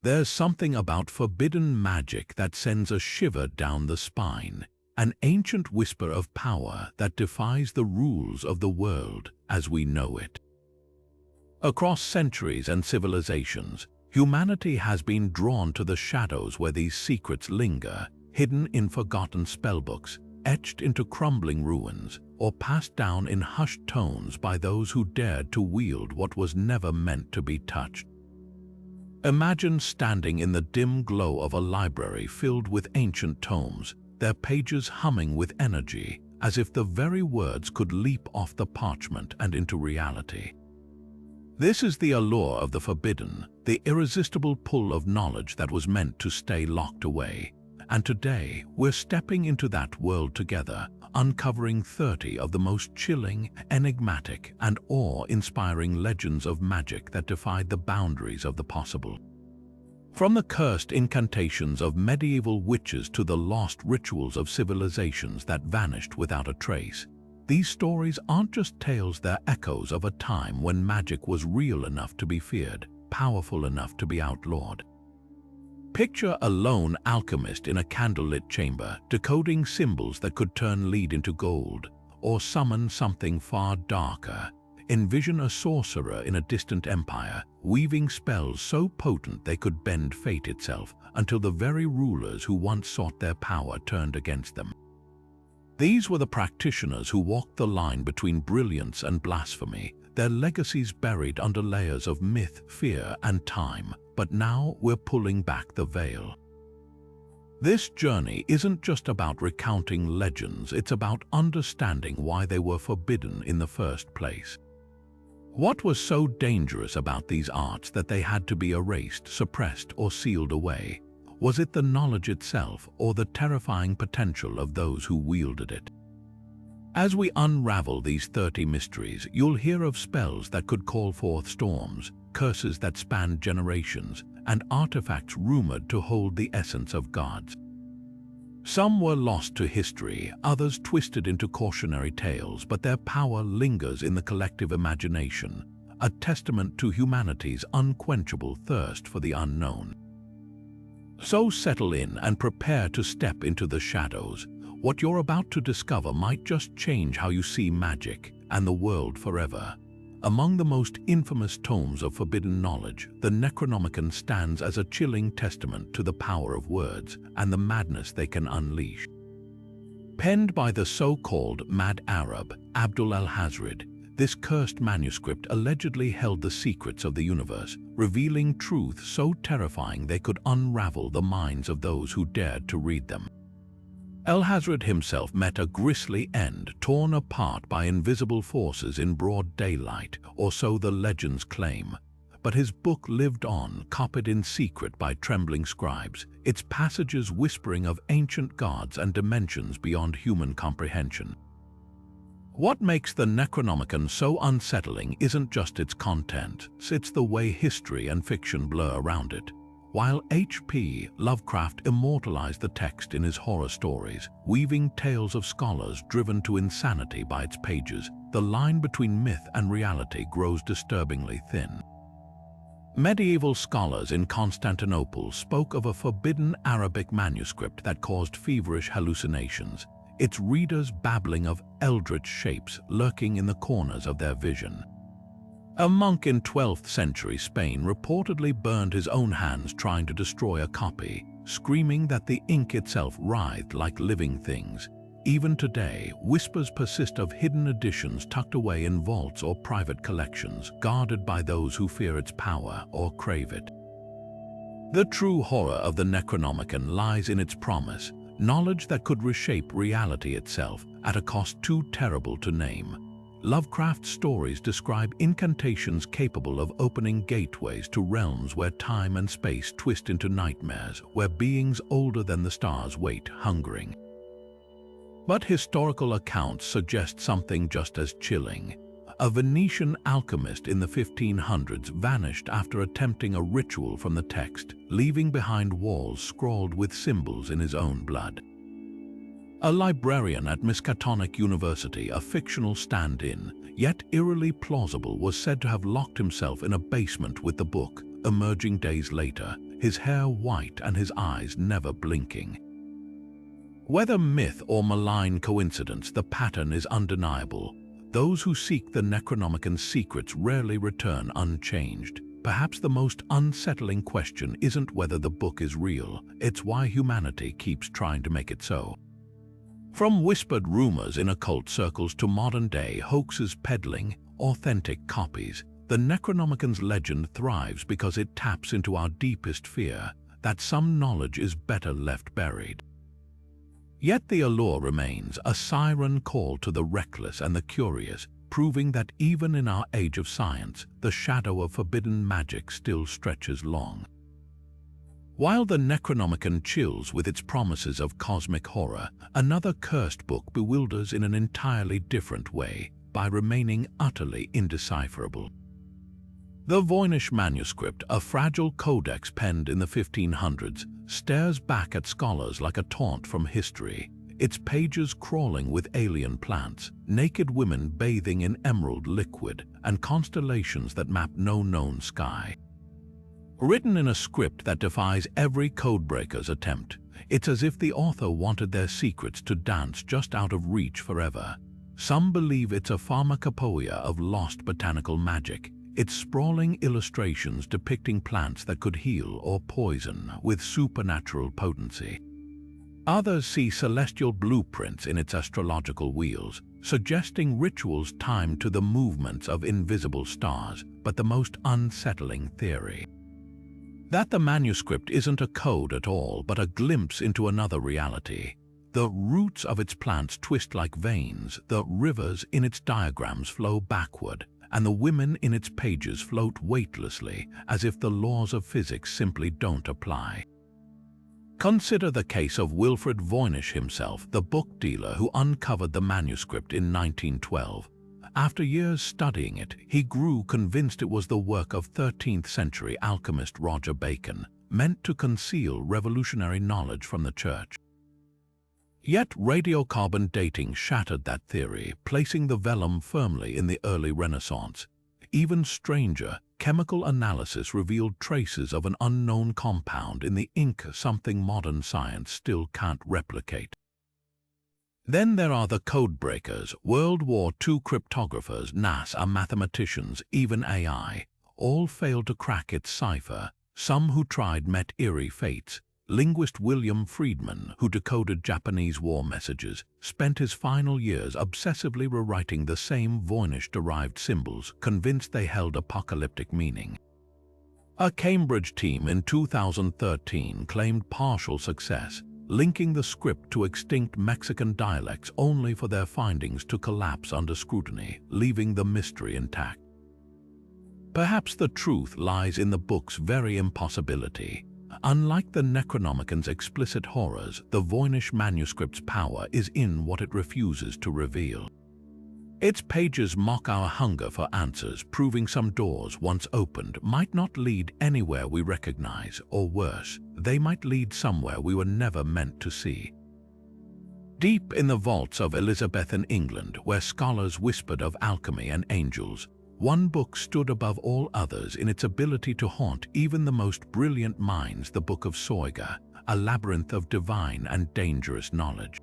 There's something about forbidden magic that sends a shiver down the spine, an ancient whisper of power that defies the rules of the world as we know it. Across centuries and civilizations, humanity has been drawn to the shadows where these secrets linger, hidden in forgotten spellbooks, etched into crumbling ruins, or passed down in hushed tones by those who dared to wield what was never meant to be touched. Imagine standing in the dim glow of a library filled with ancient tomes, their pages humming with energy, as if the very words could leap off the parchment and into reality. This is the allure of the forbidden, the irresistible pull of knowledge that was meant to stay locked away. And today, we're stepping into that world together, uncovering 30 of the most chilling, enigmatic, and awe-inspiring legends of magic that defied the boundaries of the possible. From the cursed incantations of medieval witches to the lost rituals of civilizations that vanished without a trace, these stories aren't just tales, they're echoes of a time when magic was real enough to be feared, powerful enough to be outlawed. Picture a lone alchemist in a candlelit chamber, decoding symbols that could turn lead into gold, or summon something far darker. Envision a sorcerer in a distant empire, weaving spells so potent they could bend fate itself, until the very rulers who once sought their power turned against them. These were the practitioners who walked the line between brilliance and blasphemy, their legacies buried under layers of myth, fear, and time. But now we're pulling back the veil. This journey isn't just about recounting legends, it's about understanding why they were forbidden in the first place. What was so dangerous about these arts that they had to be erased, suppressed, or sealed away? Was it the knowledge itself, or the terrifying potential of those who wielded it? As we unravel these 30 mysteries, you'll hear of spells that could call forth storms, curses that spanned generations, and artifacts rumored to hold the essence of gods. Some were lost to history, others twisted into cautionary tales, but their power lingers in the collective imagination, a testament to humanity's unquenchable thirst for the unknown. So settle in and prepare to step into the shadows. What you're about to discover might just change how you see magic and the world forever. Among the most infamous tomes of forbidden knowledge, the Necronomicon stands as a chilling testament to the power of words and the madness they can unleash. Penned by the so-called Mad Arab, Abdul al-Hazred, this cursed manuscript allegedly held the secrets of the universe, revealing truth so terrifying they could unravel the minds of those who dared to read them. Al-Hazred himself met a grisly end, torn apart by invisible forces in broad daylight, or so the legends claim. But his book lived on, copied in secret by trembling scribes, its passages whispering of ancient gods and dimensions beyond human comprehension. What makes the Necronomicon so unsettling isn't just its content, it's the way history and fiction blur around it. While H.P. Lovecraft immortalized the text in his horror stories, weaving tales of scholars driven to insanity by its pages, the line between myth and reality grows disturbingly thin. Medieval scholars in Constantinople spoke of a forbidden Arabic manuscript that caused feverish hallucinations, its readers babbling of eldritch shapes lurking in the corners of their vision. A monk in 12th century Spain reportedly burned his own hands trying to destroy a copy, screaming that the ink itself writhed like living things. Even today, whispers persist of hidden editions tucked away in vaults or private collections, guarded by those who fear its power or crave it. The true horror of the Necronomicon lies in its promise, knowledge that could reshape reality itself at a cost too terrible to name. Lovecraft's stories describe incantations capable of opening gateways to realms where time and space twist into nightmares, where beings older than the stars wait, hungering. But historical accounts suggest something just as chilling. A Venetian alchemist in the 1500s vanished after attempting a ritual from the text, leaving behind walls scrawled with symbols in his own blood. A librarian at Miskatonic University, a fictional stand-in, yet eerily plausible, was said to have locked himself in a basement with the book, emerging days later, his hair white and his eyes never blinking. Whether myth or malign coincidence, the pattern is undeniable. Those who seek the Necronomicon's secrets rarely return unchanged. Perhaps the most unsettling question isn't whether the book is real, it's why humanity keeps trying to make it so. From whispered rumors in occult circles to modern-day hoaxes peddling authentic copies, the Necronomicon's legend thrives because it taps into our deepest fear, that some knowledge is better left buried. Yet the allure remains, a siren call to the reckless and the curious, proving that even in our age of science, the shadow of forbidden magic still stretches long. While the Necronomicon chills with its promises of cosmic horror, another cursed book bewilders in an entirely different way, by remaining utterly indecipherable. The Voynich Manuscript, a fragile codex penned in the 1500s, stares back at scholars like a taunt from history, its pages crawling with alien plants, naked women bathing in emerald liquid, and constellations that map no known sky. Written in a script that defies every codebreaker's attempt, it's as if the author wanted their secrets to dance just out of reach forever. Some believe it's a pharmacopoeia of lost botanical magic, its sprawling illustrations depicting plants that could heal or poison with supernatural potency. Others see celestial blueprints in its astrological wheels, suggesting rituals timed to the movements of invisible stars, but the most unsettling theory, that the manuscript isn't a code at all, but a glimpse into another reality. The roots of its plants twist like veins, the rivers in its diagrams flow backward, and the women in its pages float weightlessly, as if the laws of physics simply don't apply. Consider the case of Wilfred Voynich himself, the book dealer who uncovered the manuscript in 1912. After years studying it, he grew convinced it was the work of 13th-century alchemist Roger Bacon, meant to conceal revolutionary knowledge from the church. Yet radiocarbon dating shattered that theory, placing the vellum firmly in the early Renaissance. Even stranger, chemical analysis revealed traces of an unknown compound in the ink, something modern science still can't replicate. Then there are the codebreakers, World War II cryptographers, NASA mathematicians, even AI. All failed to crack its cipher. Some who tried met eerie fates. Linguist William Friedman, who decoded Japanese war messages, spent his final years obsessively rewriting the same Voynich-derived symbols, convinced they held apocalyptic meaning. A Cambridge team in 2013 claimed partial success, linking the script to extinct Mexican dialects only for their findings to collapse under scrutiny, leaving the mystery intact. Perhaps the truth lies in the book's very impossibility. Unlike the Necronomicon's explicit horrors, the Voynich Manuscript's power is in what it refuses to reveal. Its pages mock our hunger for answers, proving some doors once opened might not lead anywhere we recognize, or worse, they might lead somewhere we were never meant to see. Deep in the vaults of Elizabethan England, where scholars whispered of alchemy and angels, one book stood above all others in its ability to haunt even the most brilliant minds, the Book of Soyga, a labyrinth of divine and dangerous knowledge.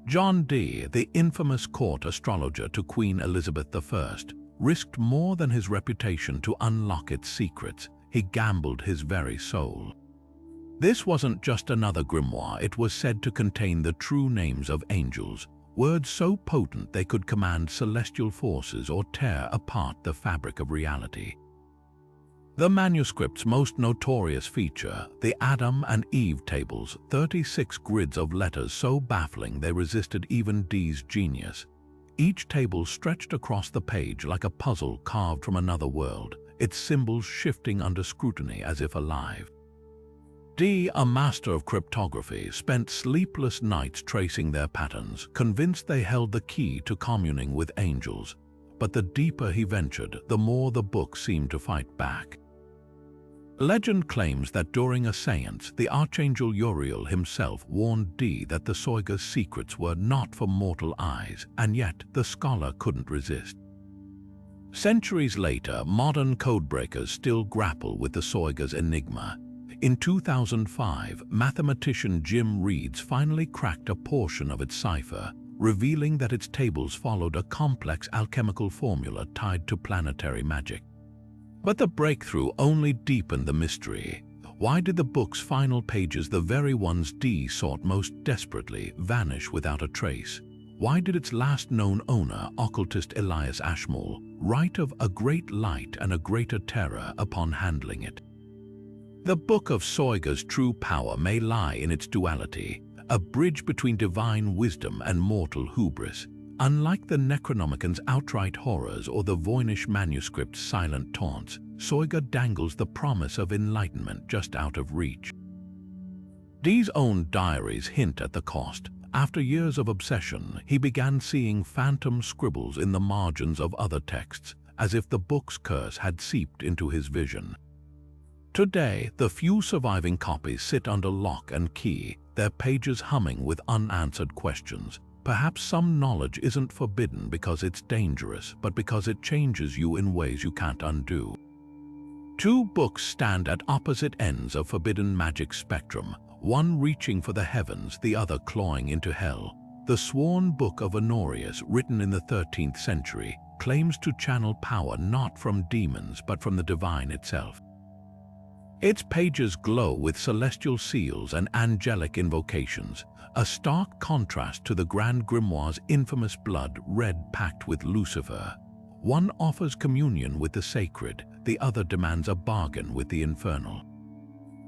John Dee, the infamous court astrologer to Queen Elizabeth I, risked more than his reputation to unlock its secrets. He gambled his very soul. This wasn't just another grimoire, it was said to contain the true names of angels, words so potent they could command celestial forces or tear apart the fabric of reality. The manuscript's most notorious feature, the Adam and Eve tables, 36 grids of letters so baffling they resisted even Dee's genius. Each table stretched across the page like a puzzle carved from another world, its symbols shifting under scrutiny as if alive. Dee, a master of cryptography, spent sleepless nights tracing their patterns, convinced they held the key to communing with angels. But the deeper he ventured, the more the book seemed to fight back. Legend claims that during a seance, the Archangel Uriel himself warned Dee that the Soyga's secrets were not for mortal eyes, and yet the scholar couldn't resist. Centuries later, modern codebreakers still grapple with the Soyga's enigma. In 2005, mathematician Jim Reeds finally cracked a portion of its cipher, revealing that its tables followed a complex alchemical formula tied to planetary magic. But the breakthrough only deepened the mystery. Why did the book's final pages, the very ones Dee sought most desperately, vanish without a trace? Why did its last known owner, occultist Elias Ashmole, write of a great light and a greater terror upon handling it? The Book of Soyga's true power may lie in its duality, a bridge between divine wisdom and mortal hubris. Unlike the Necronomicon's outright horrors or the Voynich Manuscript's silent taunts, Soyga dangles the promise of enlightenment just out of reach. Dee's own diaries hint at the cost. After years of obsession, he began seeing phantom scribbles in the margins of other texts, as if the book's curse had seeped into his vision. Today, the few surviving copies sit under lock and key, their pages humming with unanswered questions. Perhaps some knowledge isn't forbidden because it's dangerous, but because it changes you in ways you can't undo. Two books stand at opposite ends of forbidden magic spectrum, one reaching for the heavens, the other clawing into hell. The Sworn Book of Honorius, written in the 13th century, claims to channel power not from demons but from the divine itself. Its pages glow with celestial seals and angelic invocations, a stark contrast to the Grand Grimoire's infamous blood-red pact with Lucifer. One offers communion with the sacred, the other demands a bargain with the infernal.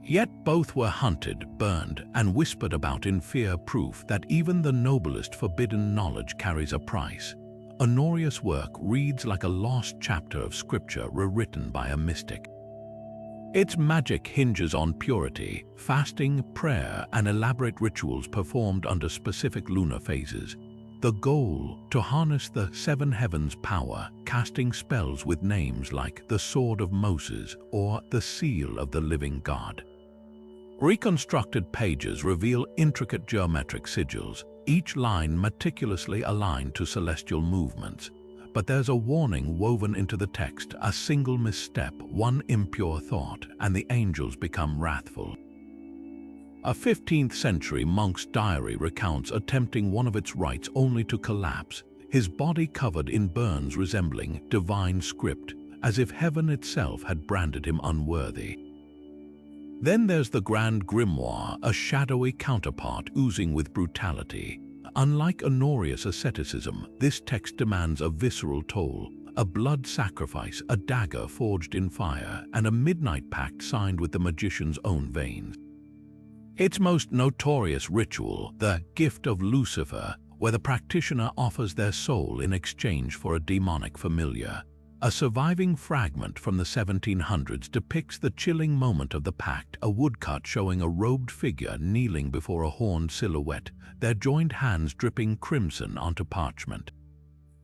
Yet both were hunted, burned, and whispered about in fear, proof that even the noblest forbidden knowledge carries a price. Honorius' work reads like a lost chapter of scripture rewritten by a mystic. Its magic hinges on purity, fasting, prayer, and elaborate rituals performed under specific lunar phases. The goal, to harness the seven heavens' power, casting spells with names like the Sword of Moses or the Seal of the Living God. Reconstructed pages reveal intricate geometric sigils, each line meticulously aligned to celestial movements. But there's a warning woven into the text: a single misstep, one impure thought, and the angels become wrathful. A 15th century monk's diary recounts attempting one of its rites only to collapse, his body covered in burns resembling divine script, as if heaven itself had branded him unworthy. Then there's the Grand Grimoire, a shadowy counterpart oozing with brutality. Unlike Honorius' asceticism, this text demands a visceral toll, a blood sacrifice, a dagger forged in fire, and a midnight pact signed with the magician's own veins. Its most notorious ritual, the Gift of Lucifer, where the practitioner offers their soul in exchange for a demonic familiar. A surviving fragment from the 1700s depicts the chilling moment of the pact, a woodcut showing a robed figure kneeling before a horned silhouette, their joined hands dripping crimson onto parchment.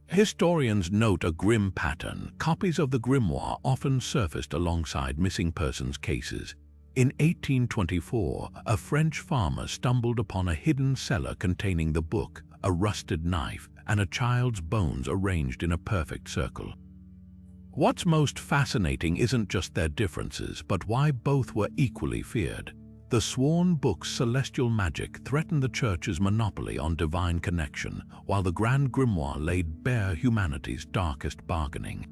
Historians note a grim pattern. Copies of the Grimoire often surfaced alongside missing persons cases. In 1824, a French farmer stumbled upon a hidden cellar containing the book, a rusted knife, and a child's bones arranged in a perfect circle. What's most fascinating isn't just their differences, but why both were equally feared. The Sworn Book's celestial magic threatened the Church's monopoly on divine connection, while the Grand Grimoire laid bare humanity's darkest bargaining.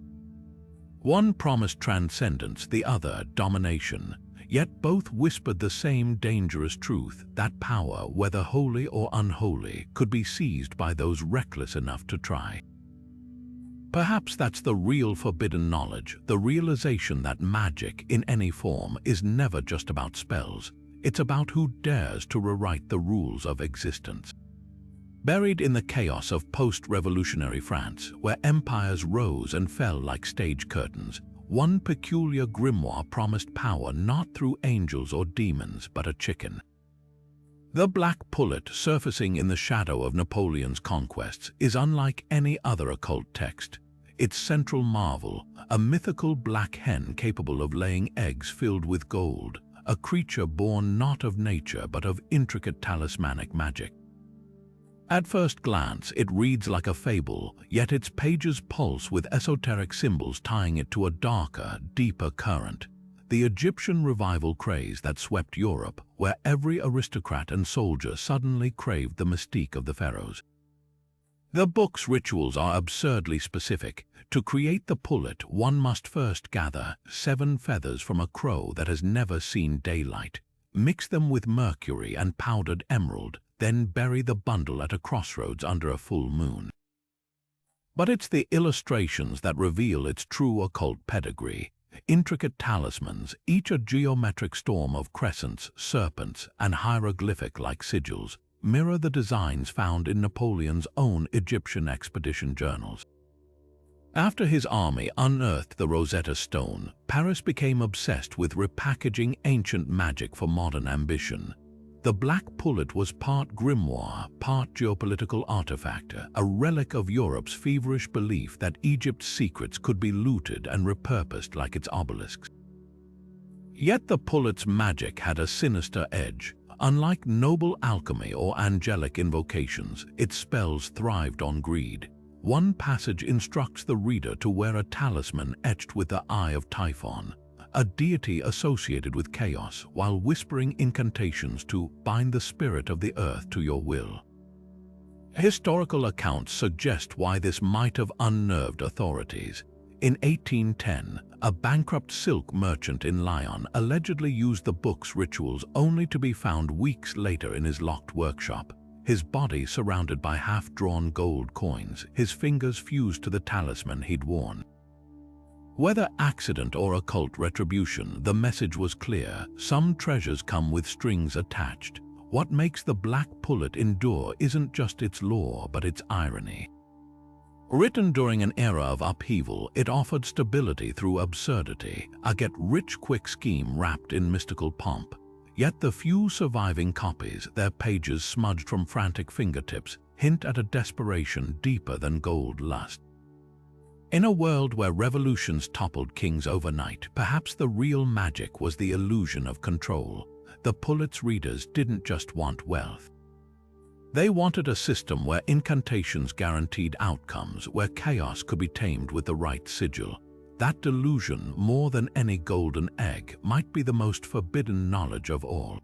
One promised transcendence, the other domination, yet both whispered the same dangerous truth: that power, whether holy or unholy, could be seized by those reckless enough to try. Perhaps that's the real forbidden knowledge, the realization that magic, in any form, is never just about spells. It's about who dares to rewrite the rules of existence. Buried in the chaos of post-revolutionary France, where empires rose and fell like stage curtains, one peculiar grimoire promised power not through angels or demons, but a chicken. The Black Pullet, surfacing in the shadow of Napoleon's conquests, is unlike any other occult text. Its central marvel, a mythical black hen capable of laying eggs filled with gold, a creature born not of nature but of intricate talismanic magic. At first glance, it reads like a fable, yet its pages pulse with esoteric symbols tying it to a darker, deeper current. the Egyptian revival craze that swept Europe, where every aristocrat and soldier suddenly craved the mystique of the pharaohs. The book's rituals are absurdly specific. To create the pullet, one must first gather 7 feathers from a crow that has never seen daylight, mix them with mercury and powdered emerald, then bury the bundle at a crossroads under a full moon. But it's the illustrations that reveal its true occult pedigree. Intricate talismans, each a geometric storm of crescents, serpents, and hieroglyphic-like sigils, mirror the designs found in Napoleon's own Egyptian expedition journals. After his army unearthed the Rosetta Stone, Paris became obsessed with repackaging ancient magic for modern ambition. The Black Pullet was part grimoire, part geopolitical artifact, a relic of Europe's feverish belief that Egypt's secrets could be looted and repurposed like its obelisks. Yet the pullet's magic had a sinister edge. Unlike noble alchemy or angelic invocations, its spells thrived on greed. One passage instructs the reader to wear a talisman etched with the Eye of Typhon, a deity associated with chaos, while whispering incantations to bind the spirit of the earth to your will. Historical accounts suggest why this might have unnerved authorities. In 1810, a bankrupt silk merchant in Lyon allegedly used the book's rituals only to be found weeks later in his locked workshop, his body surrounded by half-drawn gold coins, his fingers fused to the talisman he'd worn. Whether accident or occult retribution, the message was clear. Some treasures come with strings attached. What makes the Black Pullet endure isn't just its lore, but its irony. Written during an era of upheaval, it offered stability through absurdity, a get-rich-quick scheme wrapped in mystical pomp. Yet the few surviving copies, their pages smudged from frantic fingertips, hint at a desperation deeper than gold lust. In a world where revolutions toppled kings overnight, perhaps the real magic was the illusion of control. The Pullet's readers didn't just want wealth. They wanted a system where incantations guaranteed outcomes, where chaos could be tamed with the right sigil. That delusion, more than any golden egg, might be the most forbidden knowledge of all.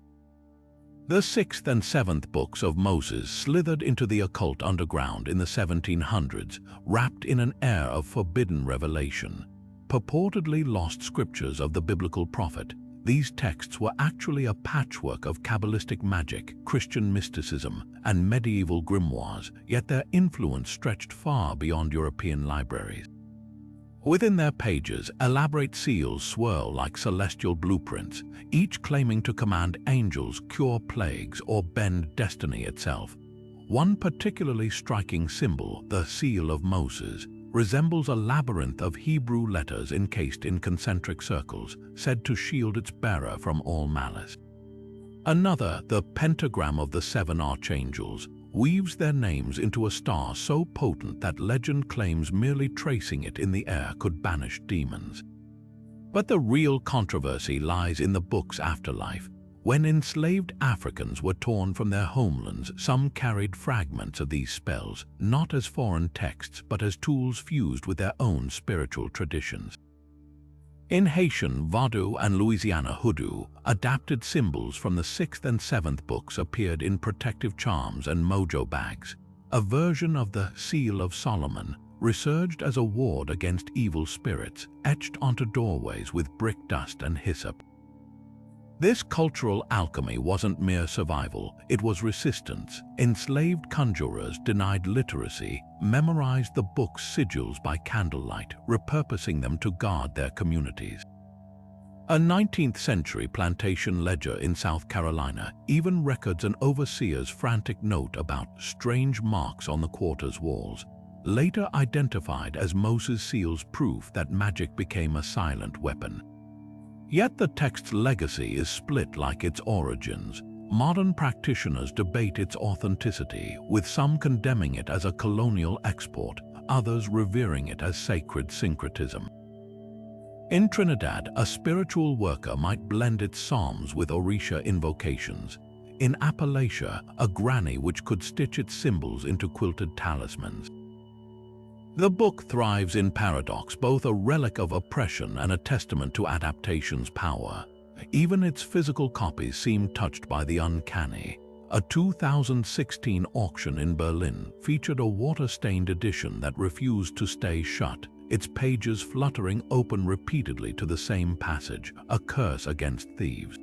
The 6th and 7th books of Moses slithered into the occult underground in the 1700s, wrapped in an air of forbidden revelation. Purportedly lost scriptures of the biblical prophet, these texts were actually a patchwork of Kabbalistic magic, Christian mysticism, and medieval grimoires, yet their influence stretched far beyond European libraries. Within their pages, elaborate seals swirl like celestial blueprints, each claiming to command angels, cure plagues, or bend destiny itself. One particularly striking symbol, the Seal of Moses, resembles a labyrinth of Hebrew letters encased in concentric circles, said to shield its bearer from all malice. Another, the Pentagram of the 7 Archangels, weaves their names into a star so potent that legend claims merely tracing it in the air could banish demons. But the real controversy lies in the book's afterlife. When enslaved Africans were torn from their homelands, some carried fragments of these spells, not as foreign texts but as tools fused with their own spiritual traditions. In Haitian Vodou and Louisiana Hoodoo, adapted symbols from the 6th and 7th books appeared in protective charms and mojo bags. A version of the Seal of Solomon resurged as a ward against evil spirits, etched onto doorways with brick dust and hyssop. This cultural alchemy wasn't mere survival, it was resistance. Enslaved conjurers denied literacy, memorized the book's sigils by candlelight, repurposing them to guard their communities. A 19th-century plantation ledger in South Carolina even records an overseer's frantic note about strange marks on the quarter's walls, later identified as Moses' seal's proof that magic became a silent weapon. Yet the text's legacy is split like its origins. Modern practitioners debate its authenticity, with some condemning it as a colonial export, others revering it as sacred syncretism. In Trinidad, a spiritual worker might blend its psalms with Orisha invocations. In Appalachia, a granny which could stitch its symbols into quilted talismans. The book thrives in paradox, both a relic of oppression and a testament to adaptation's power. Even its physical copies seem touched by the uncanny. A 2016 auction in Berlin featured a water-stained edition that refused to stay shut, its pages fluttering open repeatedly to the same passage, a curse against thieves.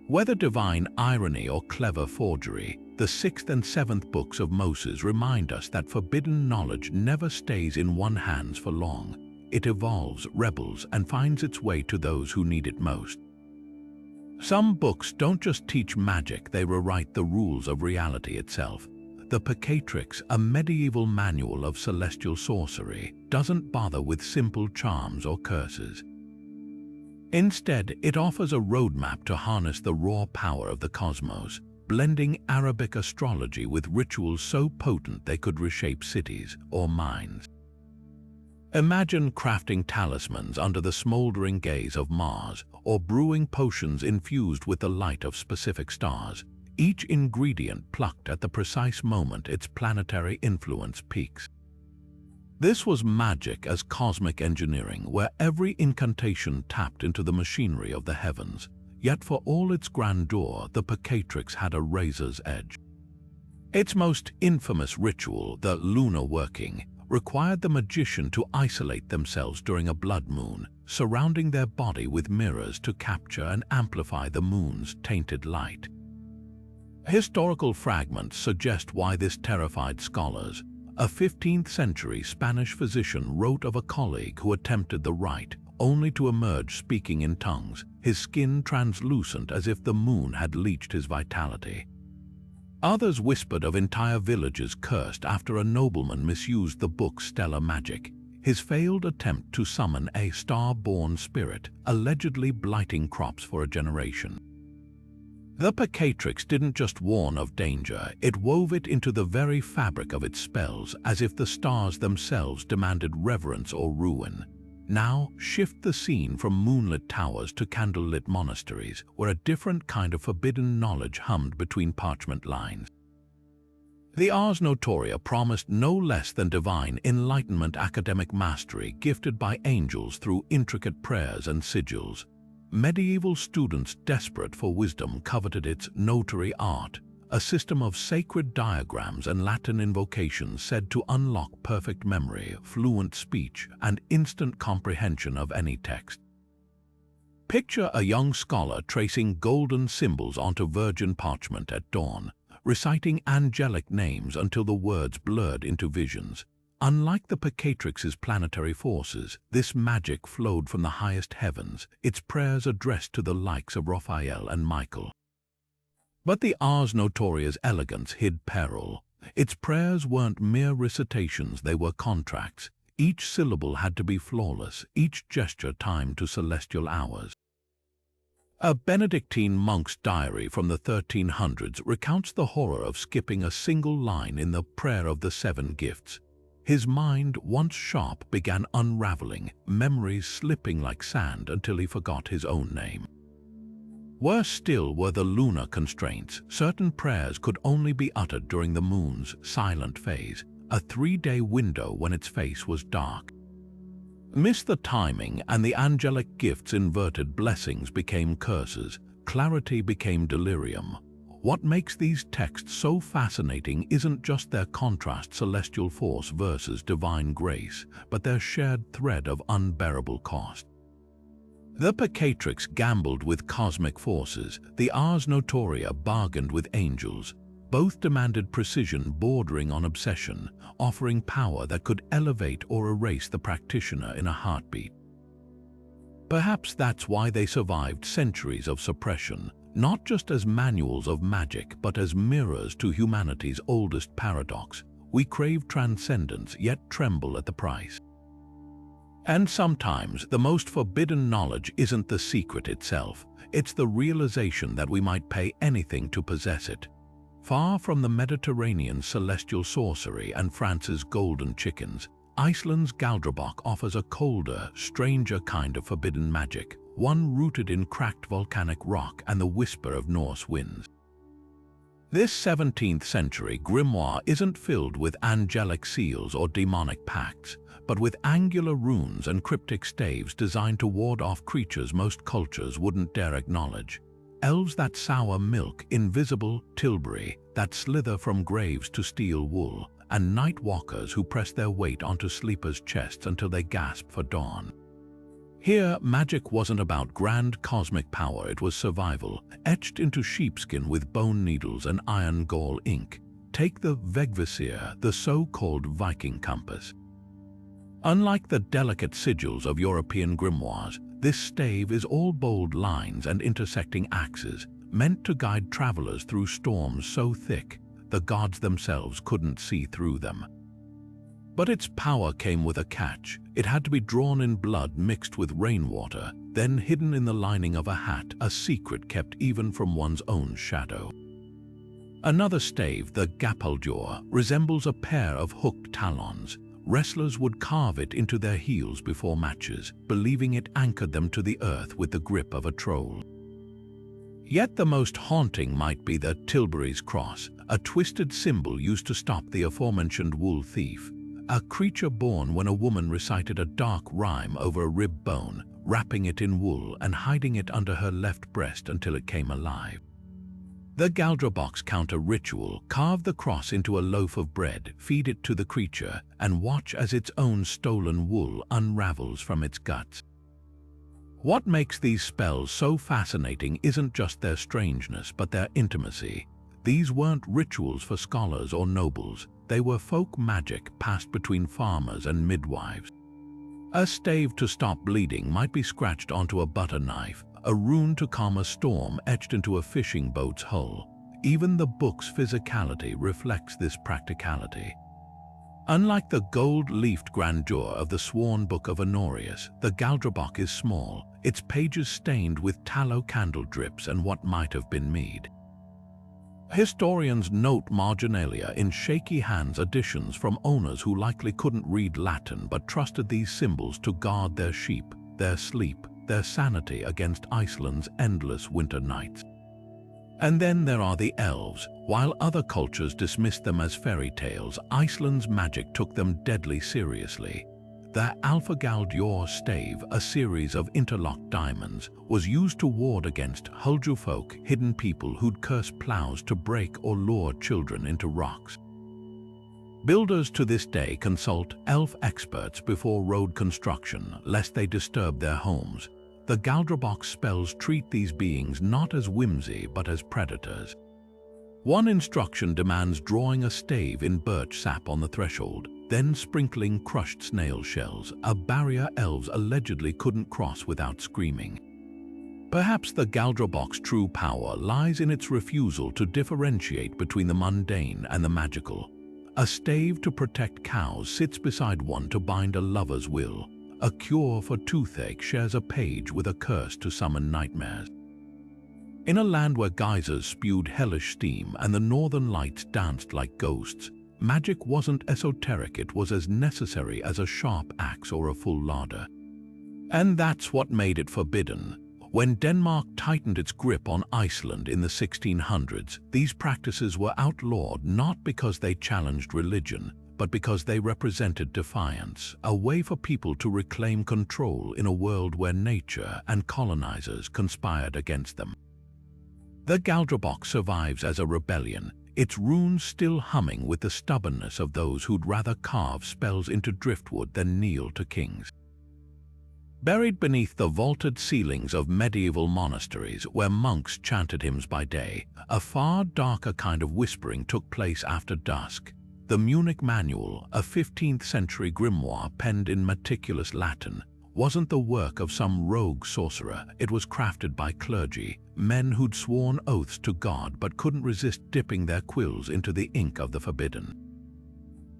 Whether divine irony or clever forgery, the 6th and 7th books of Moses remind us that forbidden knowledge never stays in one's hands for long. It evolves, rebels, and finds its way to those who need it most. Some books don't just teach magic, they rewrite the rules of reality itself. The Pacts, a medieval manual of celestial sorcery, doesn't bother with simple charms or curses. Instead, it offers a roadmap to harness the raw power of the cosmos, blending Arabic astrology with rituals so potent they could reshape cities or minds. Imagine crafting talismans under the smoldering gaze of Mars, or brewing potions infused with the light of specific stars, each ingredient plucked at the precise moment its planetary influence peaks. This was magic as cosmic engineering, where every incantation tapped into the machinery of the heavens. Yet for all its grandeur, the Pacts had a razor's edge. Its most infamous ritual, the lunar working, required the magician to isolate themselves during a blood moon, surrounding their body with mirrors to capture and amplify the moon's tainted light. Historical fragments suggest why this terrified scholars. A 15th century Spanish physician wrote of a colleague who attempted the rite, only to emerge speaking in tongues, his skin translucent as if the moon had leached his vitality. Others whispered of entire villages cursed after a nobleman misused the book's stellar magic, his failed attempt to summon a star-born spirit, allegedly blighting crops for a generation. The Pacts didn't just warn of danger, it wove it into the very fabric of its spells, as if the stars themselves demanded reverence or ruin. Now, shift the scene from moonlit towers to candlelit monasteries, where a different kind of forbidden knowledge hummed between parchment lines. The Ars Notoria promised no less than divine enlightenment, academic mastery gifted by angels through intricate prayers and sigils. Medieval students desperate for wisdom coveted its notary art, a system of sacred diagrams and Latin invocations said to unlock perfect memory, fluent speech, and instant comprehension of any text. Picture a young scholar tracing golden symbols onto virgin parchment at dawn, reciting angelic names until the words blurred into visions. Unlike the Pacts' planetary forces, this magic flowed from the highest heavens, its prayers addressed to the likes of Raphael and Michael. But the Ars Notoria's elegance hid peril. Its prayers weren't mere recitations, they were contracts. Each syllable had to be flawless, each gesture timed to celestial hours. A Benedictine monk's diary from the 1300s recounts the horror of skipping a single line in the Prayer of the Seven Gifts. His mind, once sharp, began unraveling, memories slipping like sand until he forgot his own name. Worse still were the lunar constraints. Certain prayers could only be uttered during the moon's silent phase, a 3-day window when its face was dark. Miss the timing and the angelic gifts inverted blessings became curses, clarity became delirium. What makes these texts so fascinating isn't just their contrast, celestial force versus divine grace, but their shared thread of unbearable cost. The Pacts gambled with cosmic forces, the Ars Notoria bargained with angels. Both demanded precision bordering on obsession, offering power that could elevate or erase the practitioner in a heartbeat. Perhaps that's why they survived centuries of suppression, not just as manuals of magic, but as mirrors to humanity's oldest paradox. We crave transcendence, yet tremble at the price. And sometimes the most forbidden knowledge isn't the secret itself, it's the realization that we might pay anything to possess it. Far from the Mediterranean's celestial sorcery and France's golden chickens, Iceland's Galdrabok offers a colder, stranger kind of forbidden magic, one rooted in cracked volcanic rock and the whisper of Norse winds. This 17th century grimoire isn't filled with angelic seals or demonic pacts, but with angular runes and cryptic staves designed to ward off creatures most cultures wouldn't dare acknowledge. Elves that sour milk, invisible Tilbury that slither from graves to steal wool, and night walkers who press their weight onto sleepers' chests until they gasp for dawn. Here, magic wasn't about grand cosmic power, it was survival, etched into sheepskin with bone needles and iron gall ink. Take the Vegvisir, the so-called Viking compass. Unlike the delicate sigils of European grimoires, this stave is all bold lines and intersecting axes, meant to guide travelers through storms so thick the gods themselves couldn't see through them. But its power came with a catch. It had to be drawn in blood mixed with rainwater, then hidden in the lining of a hat, a secret kept even from one's own shadow. Another stave, the Gapaldur, resembles a pair of hooked talons. Wrestlers would carve it into their heels before matches, believing it anchored them to the earth with the grip of a troll. Yet the most haunting might be the Tilbury's cross, a twisted symbol used to stop the aforementioned wool thief. A creature born when a woman recited a dark rhyme over a rib bone, wrapping it in wool and hiding it under her left breast until it came alive. The Galdrabox counter ritual: carve the cross into a loaf of bread, feed it to the creature, and watch as its own stolen wool unravels from its guts. What makes these spells so fascinating isn't just their strangeness, but their intimacy. These weren't rituals for scholars or nobles. They were folk magic passed between farmers and midwives. A stave to stop bleeding might be scratched onto a butter knife, a rune to calm a storm etched into a fishing boat's hull. Even the book's physicality reflects this practicality. Unlike the gold-leafed grandeur of the sworn Book of Honorius, the Galdrabox is small, its pages stained with tallow candle drips and what might have been mead. Historians note marginalia in shaky hands editions from owners who likely couldn't read Latin but trusted these symbols to guard their sheep, their sleep, their sanity against Iceland's endless winter nights. And then there are the elves. While other cultures dismissed them as fairy tales, Iceland's magic took them deadly seriously. The Alfagaldur stave, a series of interlocked diamonds, was used to ward against Huldufólk, hidden people who'd curse plows to break or lure children into rocks. Builders to this day consult elf experts before road construction, lest they disturb their homes. The Galdrabox spells treat these beings not as whimsy but as predators. One instruction demands drawing a stave in birch sap on the threshold, then sprinkling crushed snail shells, a barrier elves allegedly couldn't cross without screaming. Perhaps the Galdrabox's true power lies in its refusal to differentiate between the mundane and the magical. A stave to protect cows sits beside one to bind a lover's will. A cure for toothache shares a page with a curse to summon nightmares. In a land where geysers spewed hellish steam and the northern lights danced like ghosts, magic wasn't esoteric, it was as necessary as a sharp axe or a full larder. And that's what made it forbidden. When Denmark tightened its grip on Iceland in the 1600s, these practices were outlawed not because they challenged religion, but because they represented defiance, a way for people to reclaim control in a world where nature and colonizers conspired against them. The Galdrabox survives as a rebellion, its runes still humming with the stubbornness of those who'd rather carve spells into driftwood than kneel to kings. Buried beneath the vaulted ceilings of medieval monasteries where monks chanted hymns by day, a far darker kind of whispering took place after dusk. The Voynich Manual, a 15th century grimoire penned in meticulous Latin, wasn't the work of some rogue sorcerer. It was crafted by clergy, men who'd sworn oaths to God but couldn't resist dipping their quills into the ink of the forbidden.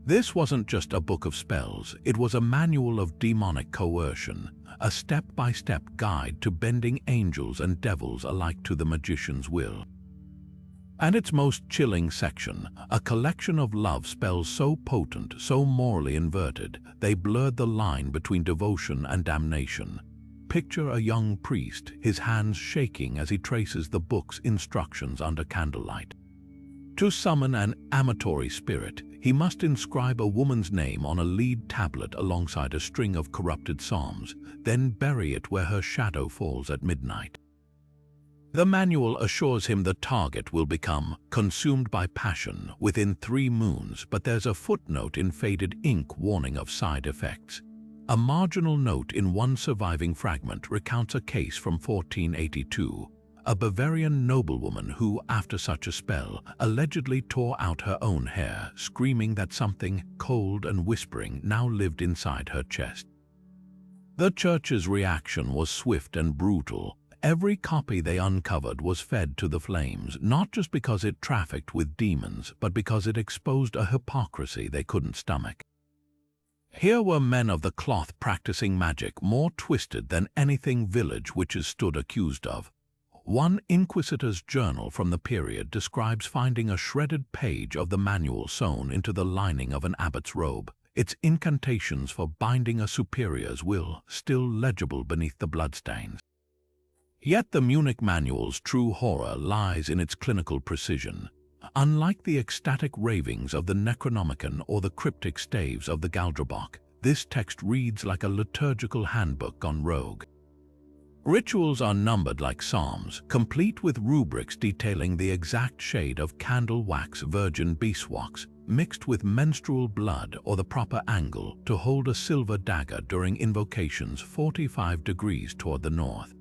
This wasn't just a book of spells, it was a manual of demonic coercion, a step-by-step guide to bending angels and devils alike to the magician's will. And its most chilling section, a collection of love spells so potent, so morally inverted, they blurred the line between devotion and damnation. Picture a young priest, his hands shaking as he traces the book's instructions under candlelight. To summon an amatory spirit, he must inscribe a woman's name on a lead tablet alongside a string of corrupted psalms, then bury it where her shadow falls at midnight. The manual assures him the target will become consumed by passion within 3 moons, but there's a footnote in faded ink warning of side effects. A marginal note in one surviving fragment recounts a case from 1482, a Bavarian noblewoman who, after such a spell, allegedly tore out her own hair, screaming that something cold and whispering now lived inside her chest. The church's reaction was swift and brutal. Every copy they uncovered was fed to the flames, not just because it trafficked with demons, but because it exposed a hypocrisy they couldn't stomach. Here were men of the cloth practicing magic more twisted than anything village witches stood accused of. One inquisitor's journal from the period describes finding a shredded page of the manual sewn into the lining of an abbot's robe, its incantations for binding a superior's will still legible beneath the bloodstains. Yet the Voynich manual's true horror lies in its clinical precision. Unlike the ecstatic ravings of the Necronomicon or the cryptic staves of the Galdrabok, this text reads like a liturgical handbook gone rogue. Rituals are numbered like psalms, complete with rubrics detailing the exact shade of candle wax virgin beeswax mixed with menstrual blood or the proper angle to hold a silver dagger during invocations 45 degrees toward the north.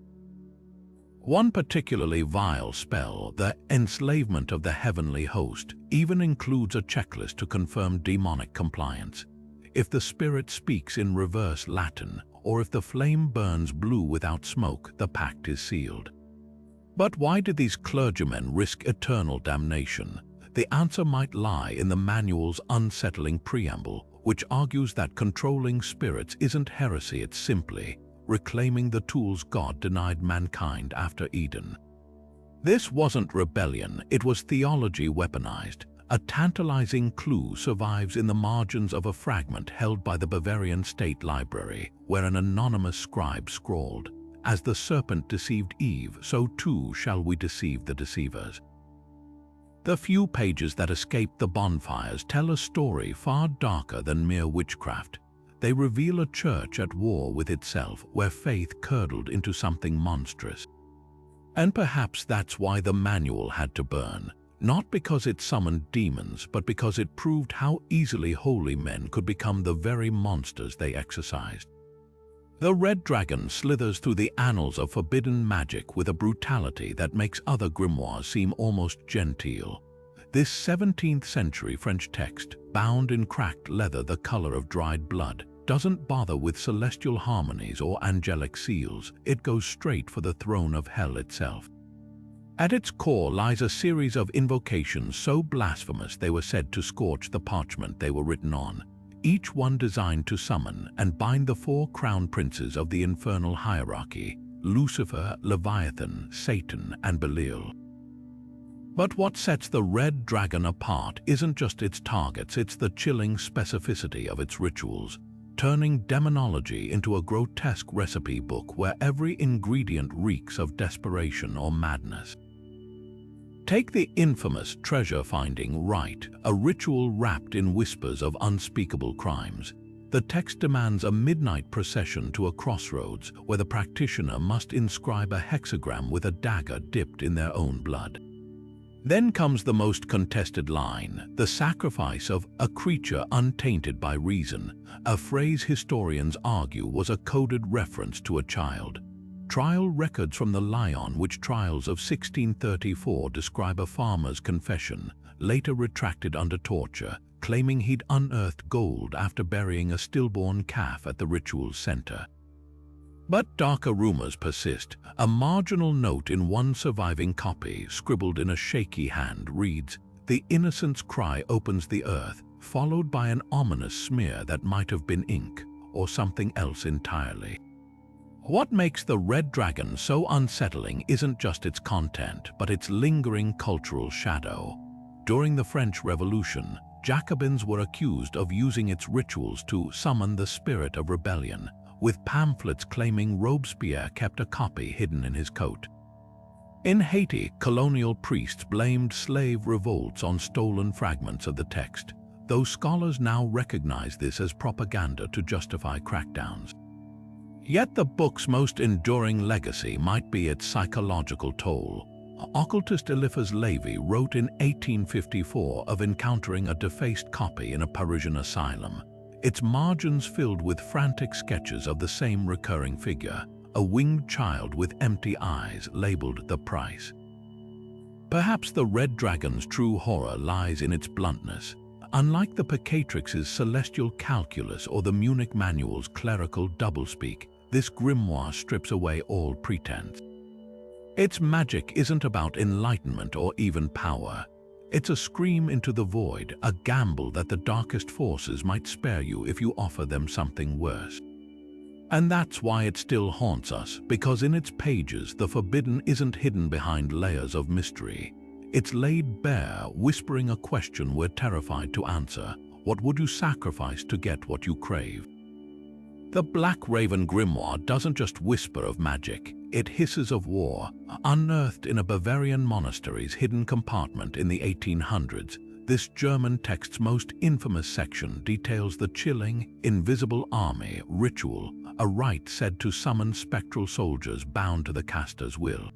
One particularly vile spell, the enslavement of the heavenly host, even includes a checklist to confirm demonic compliance. If the spirit speaks in reverse Latin, or if the flame burns blue without smoke, the pact is sealed. But why did these clergymen risk eternal damnation? The answer might lie in the manual's unsettling preamble, which argues that controlling spirits isn't heresy, it's simply reclaiming the tools God denied mankind after Eden. This wasn't rebellion, it was theology weaponized. A tantalizing clue survives in the margins of a fragment held by the Bavarian State Library, where an anonymous scribe scrawled, "As the serpent deceived Eve, so too shall we deceive the deceivers." The few pages that escape the bonfires tell a story far darker than mere witchcraft. They reveal a church at war with itself, where faith curdled into something monstrous. And perhaps that's why the manual had to burn. Not because it summoned demons, but because it proved how easily holy men could become the very monsters they exorcised. The red dragon slithers through the annals of forbidden magic with a brutality that makes other grimoires seem almost genteel. This 17th century French text, bound in cracked leather the color of dried blood, doesn't bother with celestial harmonies or angelic seals. It goes straight for the throne of hell itself. At its core lies a series of invocations so blasphemous they were said to scorch the parchment they were written on, each one designed to summon and bind the 4 crown princes of the infernal hierarchy: Lucifer, Leviathan, Satan, and Belial. But what sets the red dragon apart isn't just its targets, it's the chilling specificity of its rituals, turning demonology into a grotesque recipe book where every ingredient reeks of desperation or madness. Take the infamous treasure-finding rite, a ritual wrapped in whispers of unspeakable crimes. The text demands a midnight procession to a crossroads where the practitioner must inscribe a hexagram with a dagger dipped in their own blood. Then comes the most contested line, the sacrifice of a creature untainted by reason, a phrase historians argue was a coded reference to a child. Trial records from the Lyon witch trials of 1634 describe a farmer's confession, later retracted under torture, claiming he'd unearthed gold after burying a stillborn calf at the ritual's center. But darker rumors persist. A marginal note in one surviving copy, scribbled in a shaky hand, reads, "The innocent's cry opens the earth," followed by an ominous smear that might have been ink or something else entirely. What makes the red dragon so unsettling isn't just its content, but its lingering cultural shadow. During the French Revolution, Jacobins were accused of using its rituals to summon the spirit of rebellion, with pamphlets claiming Robespierre kept a copy hidden in his coat. In Haiti, colonial priests blamed slave revolts on stolen fragments of the text, though scholars now recognize this as propaganda to justify crackdowns. Yet the book's most enduring legacy might be its psychological toll. Occultist Eliphas Lévy wrote in 1854 of encountering a defaced copy in a Parisian asylum, its margins filled with frantic sketches of the same recurring figure, a winged child with empty eyes labeled the price. Perhaps the Red Dragon's true horror lies in its bluntness. Unlike the Picatrix's celestial calculus or the Munich manual's clerical doublespeak, this grimoire strips away all pretense. Its magic isn't about enlightenment or even power. It's a scream into the void, a gamble that the darkest forces might spare you if you offer them something worse. And that's why it still haunts us, because in its pages the forbidden isn't hidden behind layers of mystery. It's laid bare, whispering a question we're terrified to answer. What would you sacrifice to get what you crave? The Black Raven Grimoire doesn't just whisper of magic, it hisses of war. Unearthed in a Bavarian monastery's hidden compartment in the 1800s, this German text's most infamous section details the chilling, invisible army ritual, a rite said to summon spectral soldiers bound to the caster's will.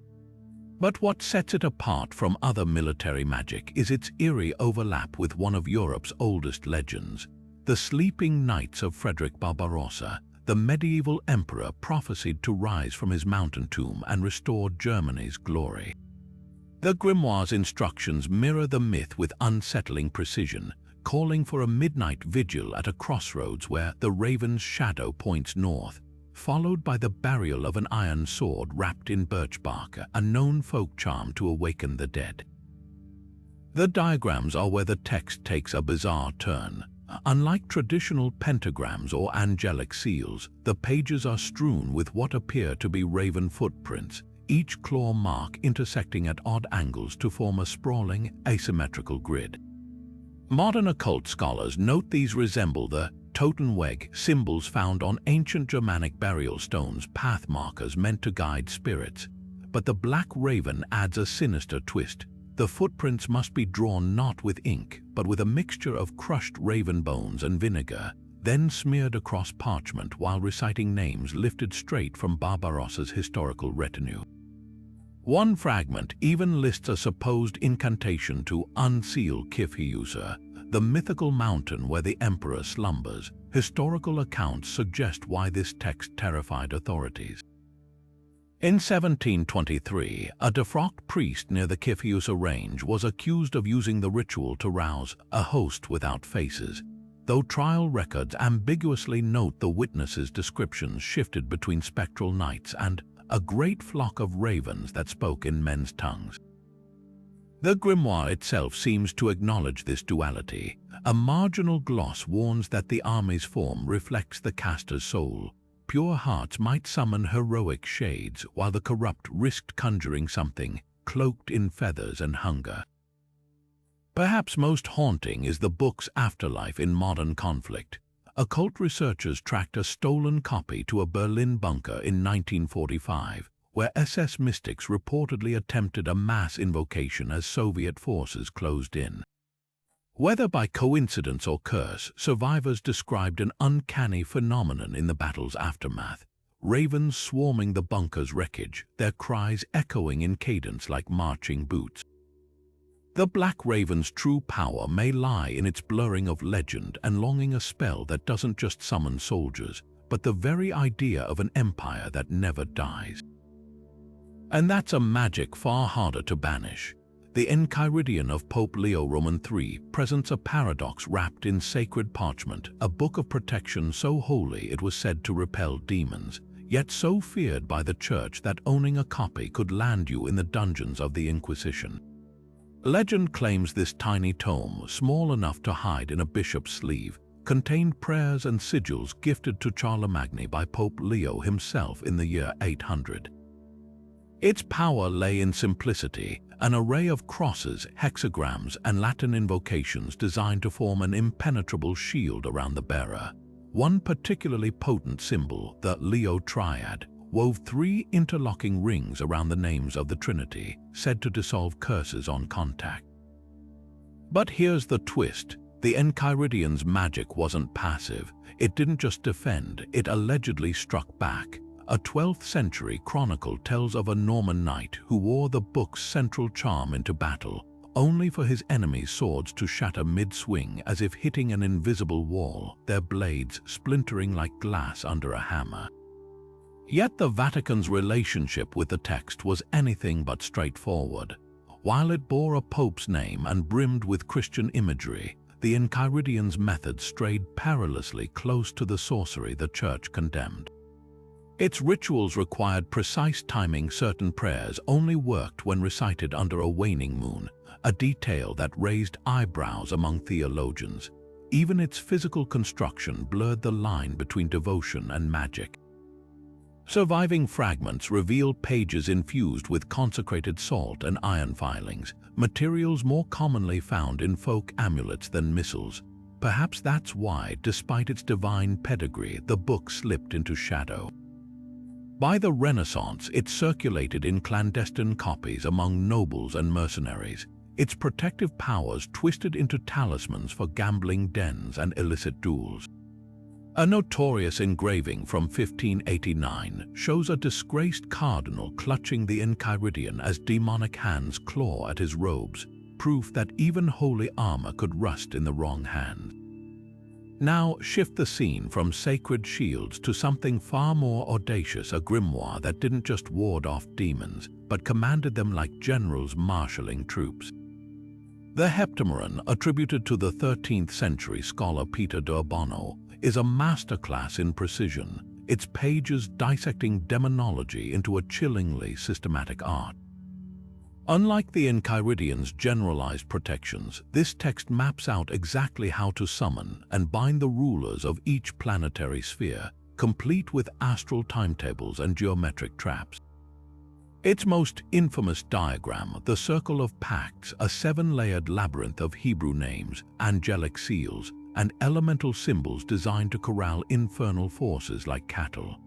But what sets it apart from other military magic is its eerie overlap with one of Europe's oldest legends. The Sleeping Knights of Frederick Barbarossa, the medieval emperor prophesied to rise from his mountain tomb and restore Germany's glory. The grimoire's instructions mirror the myth with unsettling precision, calling for a midnight vigil at a crossroads where the raven's shadow points north, followed by the burial of an iron sword wrapped in birch bark, a known folk charm to awaken the dead. The diagrams are where the text takes a bizarre turn. Unlike traditional pentagrams or angelic seals, the pages are strewn with what appear to be raven footprints, each claw mark intersecting at odd angles to form a sprawling, asymmetrical grid. Modern occult scholars note these resemble the Totenweg symbols found on ancient Germanic burial stones, path markers meant to guide spirits. But the Black Raven adds a sinister twist. The footprints must be drawn not with ink, but with a mixture of crushed raven bones and vinegar, then smeared across parchment while reciting names lifted straight from Barbarossa's historical retinue. One fragment even lists a supposed incantation to unseal Kifhiusa, the mythical mountain where the emperor slumbers. Historical accounts suggest why this text terrified authorities. In 1723, a defrocked priest near the Kifhiusa range was accused of using the ritual to rouse a host without faces. Though trial records ambiguously note the witnesses' descriptions shifted between spectral knights and a great flock of ravens that spoke in men's tongues. The grimoire itself seems to acknowledge this duality. A marginal gloss warns that the army's form reflects the caster's soul. Pure hearts might summon heroic shades, while the corrupt risked conjuring something cloaked in feathers and hunger. Perhaps most haunting is the book's afterlife in modern conflict. Occult researchers tracked a stolen copy to a Berlin bunker in 1945, where SS mystics reportedly attempted a mass invocation as Soviet forces closed in. Whether by coincidence or curse, survivors described an uncanny phenomenon in the battle's aftermath. Ravens swarming the bunker's wreckage, their cries echoing in cadence like marching boots. The Black Raven's true power may lie in its blurring of legend and longing a spell that doesn't just summon soldiers, but the very idea of an empire that never dies. And that's a magic far harder to banish. The Enchiridion of Pope Leo Roman III presents a paradox wrapped in sacred parchment, a book of protection so holy it was said to repel demons, yet so feared by the Church that owning a copy could land you in the dungeons of the Inquisition. Legend claims this tiny tome, small enough to hide in a bishop's sleeve, contained prayers and sigils gifted to Charlemagne by Pope Leo himself in the year 800. Its power lay in simplicity, an array of crosses, hexagrams, and Latin invocations designed to form an impenetrable shield around the bearer. One particularly potent symbol, the Leo Triad, wove 3 interlocking rings around the names of the Trinity, said to dissolve curses on contact. But here's the twist. The Enchiridions' magic wasn't passive. It didn't just defend, it allegedly struck back. A 12th century chronicle tells of a Norman knight who wore the book's central charm into battle, only for his enemies' swords to shatter mid-swing as if hitting an invisible wall, their blades splintering like glass under a hammer. Yet the Vatican's relationship with the text was anything but straightforward. While it bore a pope's name and brimmed with Christian imagery, the Enchiridions' method strayed perilously close to the sorcery the Church condemned. Its rituals required precise timing. Certain prayers only worked when recited under a waning moon, a detail that raised eyebrows among theologians. Even its physical construction blurred the line between devotion and magic. Surviving fragments reveal pages infused with consecrated salt and iron filings, materials more commonly found in folk amulets than missals. Perhaps that's why, despite its divine pedigree, the book slipped into shadow. By the Renaissance, it circulated in clandestine copies among nobles and mercenaries, its protective powers twisted into talismans for gambling dens and illicit duels. A notorious engraving from 1589 shows a disgraced cardinal clutching the Enchiridion as demonic hands claw at his robes, proof that even holy armor could rust in the wrong hands. Now shift the scene from sacred shields to something far more audacious, a grimoire that didn't just ward off demons, but commanded them like generals marshalling troops. The Heptameron, attributed to the 13th century scholar Peter d'Urbano, is a masterclass in precision, its pages dissecting demonology into a chillingly systematic art. Unlike the Enchiridions' generalized protections, this text maps out exactly how to summon and bind the rulers of each planetary sphere, complete with astral timetables and geometric traps. Its most infamous diagram, the Circle of Pacts, a 7-layered labyrinth of Hebrew names, angelic seals, and elemental symbols designed to corral infernal forces like cattle.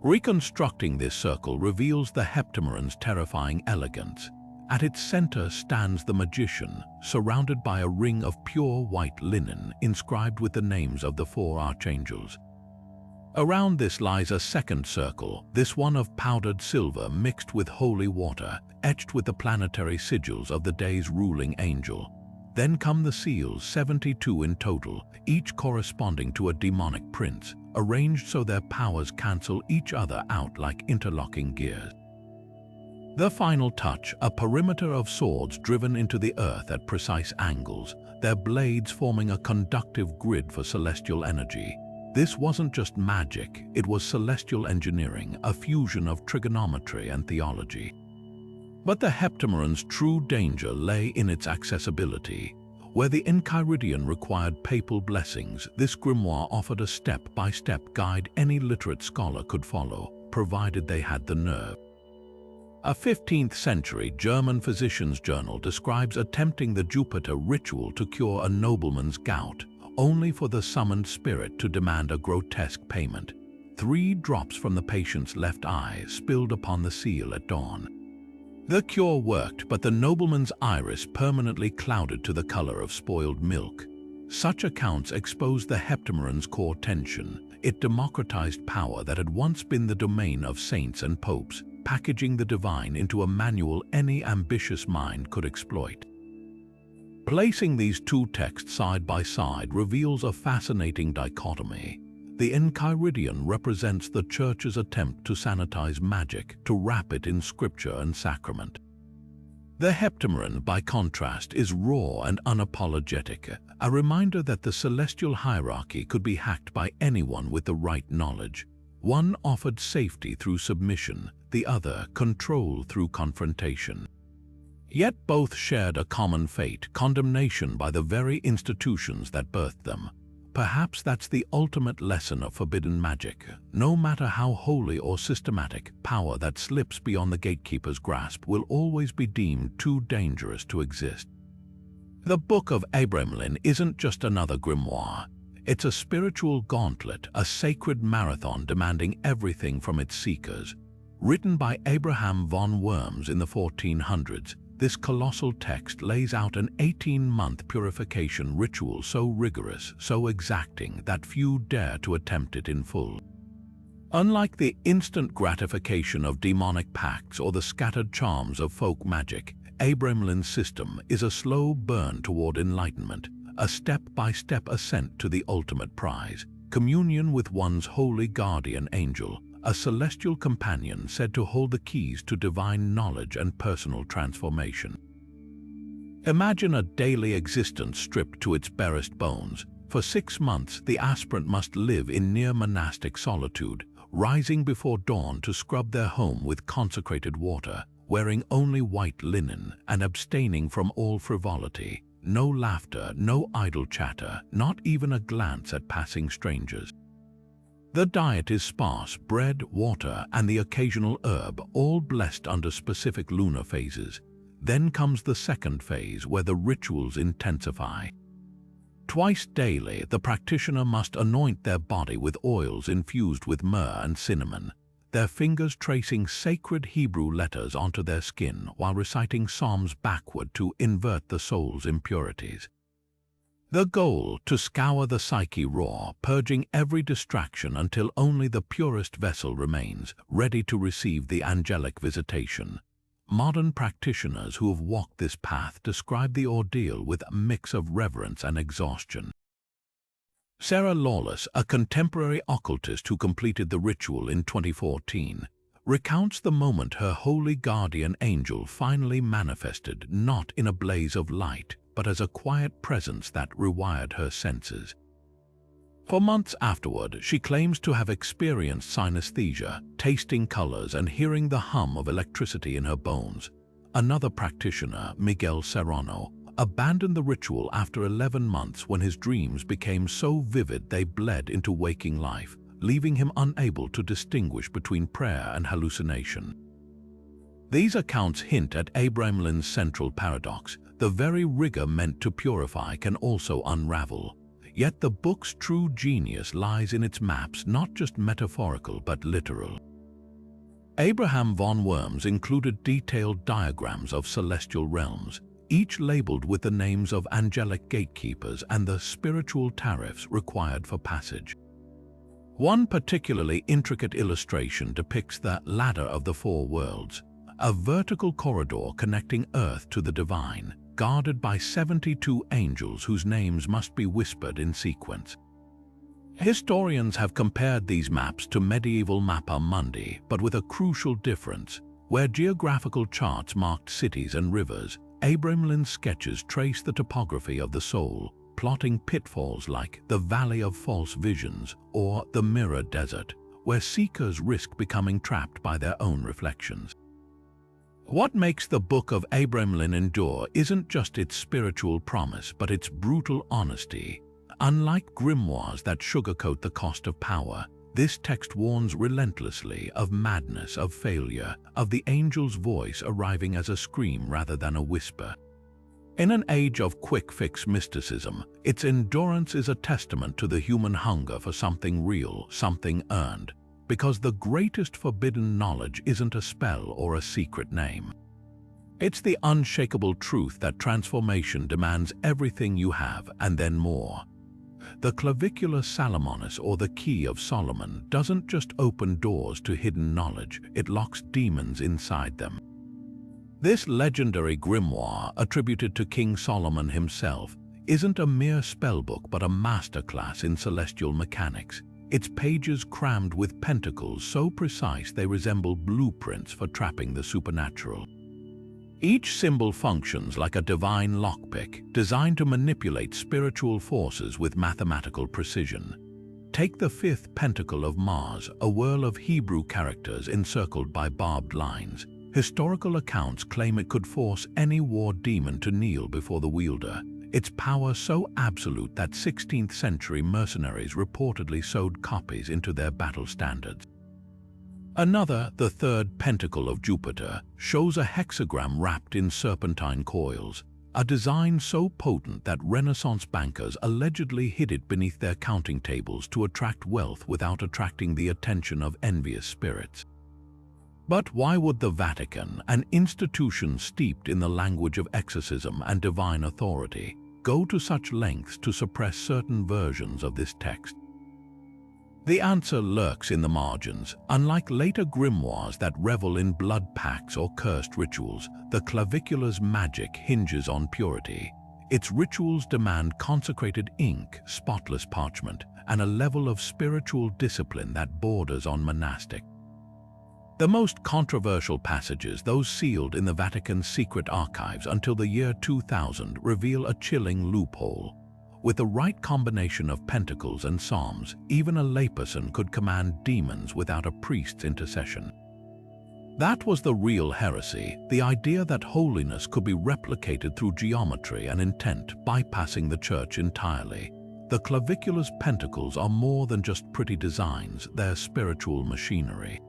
Reconstructing this circle reveals the Heptameron's terrifying elegance. At its center stands the magician, surrounded by a ring of pure white linen inscribed with the names of the 4 archangels. Around this lies a second circle, this one of powdered silver mixed with holy water, etched with the planetary sigils of the day's ruling angel. Then come the seals, 72 in total, each corresponding to a demonic prince, arranged so their powers cancel each other out like interlocking gears. The final touch, a perimeter of swords driven into the earth at precise angles, their blades forming a conductive grid for celestial energy. This wasn't just magic, it was celestial engineering, a fusion of trigonometry and theology. But the Heptameron's true danger lay in its accessibility. Where the Enchiridion required papal blessings, this grimoire offered a step-by-step guide any literate scholar could follow, provided they had the nerve. A 15th century German physician's journal describes attempting the Jupiter ritual to cure a nobleman's gout, only for the summoned spirit to demand a grotesque payment. 3 drops from the patient's left eye spilled upon the seal at dawn. The cure worked, but the nobleman's iris permanently clouded to the color of spoiled milk. Such accounts exposed the Heptameron's core tension. It democratized power that had once been the domain of saints and popes, packaging the divine into a manual any ambitious mind could exploit. Placing these 2 texts side by side reveals a fascinating dichotomy. The Enchiridion represents the Church's attempt to sanitize magic, to wrap it in scripture and sacrament. The Heptameron, by contrast, is raw and unapologetic, a reminder that the celestial hierarchy could be hacked by anyone with the right knowledge. One offered safety through submission, the other control through confrontation. Yet both shared a common fate, condemnation by the very institutions that birthed them. Perhaps that's the ultimate lesson of forbidden magic. No matter how holy or systematic, power that slips beyond the gatekeeper's grasp will always be deemed too dangerous to exist. The Book of Abramelin isn't just another grimoire. It's a spiritual gauntlet, a sacred marathon demanding everything from its seekers. Written by Abraham von Worms in the 1400s, this colossal text lays out an 18-month purification ritual so rigorous, so exacting, that few dare to attempt it in full. Unlike the instant gratification of demonic pacts or the scattered charms of folk magic, Abramelyn's system is a slow burn toward enlightenment, a step-by-step ascent to the ultimate prize, communion with one's holy guardian angel, a celestial companion said to hold the keys to divine knowledge and personal transformation. Imagine a daily existence stripped to its barest bones. For 6 months, the aspirant must live in near monastic solitude, rising before dawn to scrub their home with consecrated water, wearing only white linen and abstaining from all frivolity. No laughter, no idle chatter, not even a glance at passing strangers. The diet is sparse: bread, water, and the occasional herb, all blessed under specific lunar phases. Then comes the second phase, where the rituals intensify. Twice daily, the practitioner must anoint their body with oils infused with myrrh and cinnamon, their fingers tracing sacred Hebrew letters onto their skin while reciting psalms backward to invert the soul's impurities. The goal: to scour the psyche raw, purging every distraction until only the purest vessel remains, ready to receive the angelic visitation. Modern practitioners who have walked this path describe the ordeal with a mix of reverence and exhaustion. Sarah Lawless, a contemporary occultist who completed the ritual in 2014, recounts the moment her holy guardian angel finally manifested, not in a blaze of light, but as a quiet presence that rewired her senses. For months afterward, she claims to have experienced synesthesia, tasting colors and hearing the hum of electricity in her bones. Another practitioner, Miguel Serrano, abandoned the ritual after 11 months when his dreams became so vivid they bled into waking life, leaving him unable to distinguish between prayer and hallucination. These accounts hint at Abramelyn's central paradox: the very rigor meant to purify can also unravel. Yet the book's true genius lies in its maps, not just metaphorical but literal. Abraham von Worms included detailed diagrams of celestial realms, each labeled with the names of angelic gatekeepers and the spiritual tariffs required for passage. One particularly intricate illustration depicts the ladder of the four worlds, a vertical corridor connecting Earth to the divine, guarded by 72 angels whose names must be whispered in sequence. Historians have compared these maps to medieval Mappa Mundi, but with a crucial difference. Where geographical charts marked cities and rivers, Abramelyn's sketches trace the topography of the soul, plotting pitfalls like the Valley of False Visions or the Mirror Desert, where seekers risk becoming trapped by their own reflections. What makes the Book of Abramelyn endure isn't just its spiritual promise, but its brutal honesty. Unlike grimoires that sugarcoat the cost of power, this text warns relentlessly of madness, of failure, of the angel's voice arriving as a scream rather than a whisper. In an age of quick-fix mysticism, its endurance is a testament to the human hunger for something real, something earned. Because the greatest forbidden knowledge isn't a spell or a secret name. It's the unshakable truth that transformation demands everything you have and then more. The clavicular Salomonis, or the Key of Solomon, doesn't just open doors to hidden knowledge, it locks demons inside them. This legendary grimoire, attributed to King Solomon himself, isn't a mere spellbook but a masterclass in celestial mechanics. Its pages crammed with pentacles so precise they resemble blueprints for trapping the supernatural. Each symbol functions like a divine lockpick, designed to manipulate spiritual forces with mathematical precision. Take the fifth pentacle of Mars, a whirl of Hebrew characters encircled by barbed lines. Historical accounts claim it could force any war demon to kneel before the wielder. Its power so absolute that 16th century mercenaries reportedly sewed copies into their battle standards. Another, the third pentacle of Jupiter, shows a hexagram wrapped in serpentine coils, a design so potent that Renaissance bankers allegedly hid it beneath their counting tables to attract wealth without attracting the attention of envious spirits. But why would the Vatican, an institution steeped in the language of exorcism and divine authority, go to such lengths to suppress certain versions of this text? The answer lurks in the margins. Unlike later grimoires that revel in blood pacts or cursed rituals, the clavicular's magic hinges on purity. Its rituals demand consecrated ink, spotless parchment, and a level of spiritual discipline that borders on monastic. The most controversial passages, those sealed in the Vatican's secret archives until the year 2000, reveal a chilling loophole. With the right combination of pentacles and psalms, even a layperson could command demons without a priest's intercession. That was the real heresy, the idea that holiness could be replicated through geometry and intent, bypassing the church entirely. The clavicular's pentacles are more than just pretty designs, they're spiritual machinery.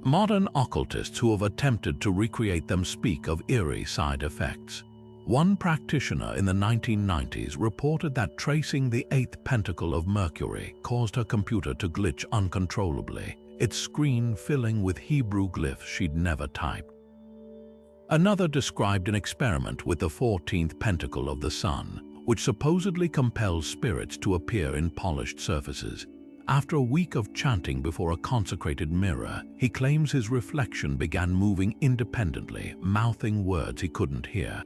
Modern occultists who have attempted to recreate them speak of eerie side effects. One practitioner in the 1990s reported that tracing the 8th pentacle of Mercury caused her computer to glitch uncontrollably, its screen filling with Hebrew glyphs she'd never typed. Another described an experiment with the 14th pentacle of the Sun, which supposedly compels spirits to appear in polished surfaces. After a week of chanting before a consecrated mirror, he claims his reflection began moving independently, mouthing words he couldn't hear.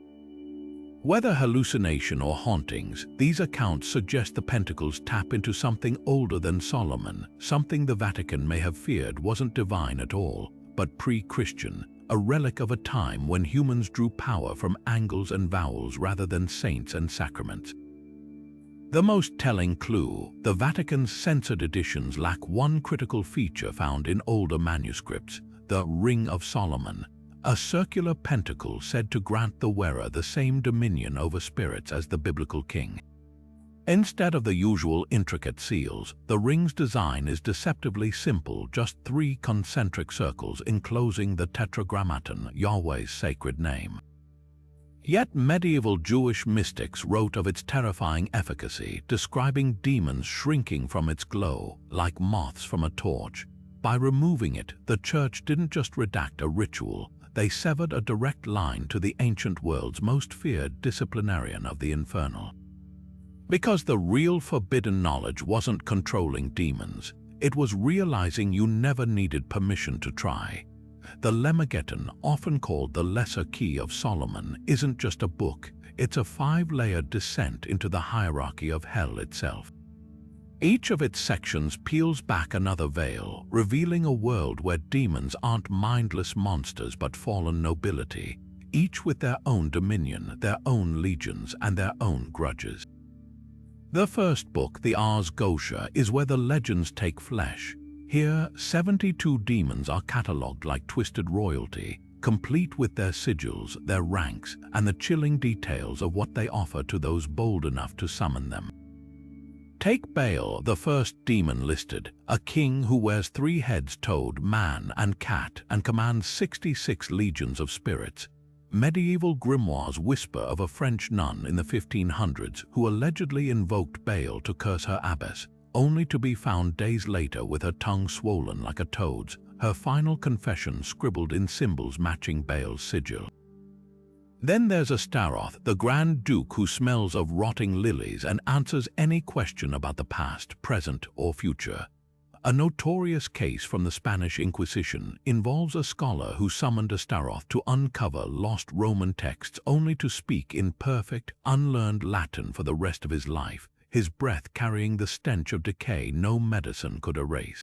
Whether hallucination or hauntings, these accounts suggest the pentacles tap into something older than Solomon, something the Vatican may have feared wasn't divine at all, but pre-Christian, a relic of a time when humans drew power from angles and vowels rather than saints and sacraments. The most telling clue, the Vatican's censored editions lack one critical feature found in older manuscripts, the Ring of Solomon, a circular pentacle said to grant the wearer the same dominion over spirits as the biblical king. Instead of the usual intricate seals, the ring's design is deceptively simple, just 3 concentric circles enclosing the tetragrammaton, Yahweh's sacred name. Yet medieval Jewish mystics wrote of its terrifying efficacy, describing demons shrinking from its glow, like moths from a torch. By removing it, the church didn't just redact a ritual, they severed a direct line to the ancient world's most feared disciplinarian of the infernal. Because the real forbidden knowledge wasn't controlling demons, it was realizing you never needed permission to try. The Lemmageddon, often called the Lesser Key of Solomon, isn't just a book, it's a 5-layered descent into the hierarchy of hell itself. Each of its sections peels back another veil, revealing a world where demons aren't mindless monsters but fallen nobility, each with their own dominion, their own legions, and their own grudges. The first book, the Ars Goetia, is where the legends take flesh. Here, 72 demons are catalogued like twisted royalty, complete with their sigils, their ranks, and the chilling details of what they offer to those bold enough to summon them. Take Baal, the first demon listed, a king who wears 3 heads: toad, man, and cat, and commands 66 legions of spirits. Medieval grimoires whisper of a French nun in the 1500s who allegedly invoked Baal to curse her abbess, only to be found days later with her tongue swollen like a toad's, her final confession scribbled in symbols matching Baal's sigil. Then there's Astaroth, the Grand Duke who smells of rotting lilies and answers any question about the past, present, or future. A notorious case from the Spanish Inquisition involves a scholar who summoned Astaroth to uncover lost Roman texts only to speak in perfect, unlearned Latin for the rest of his life, his breath carrying the stench of decay no medicine could erase.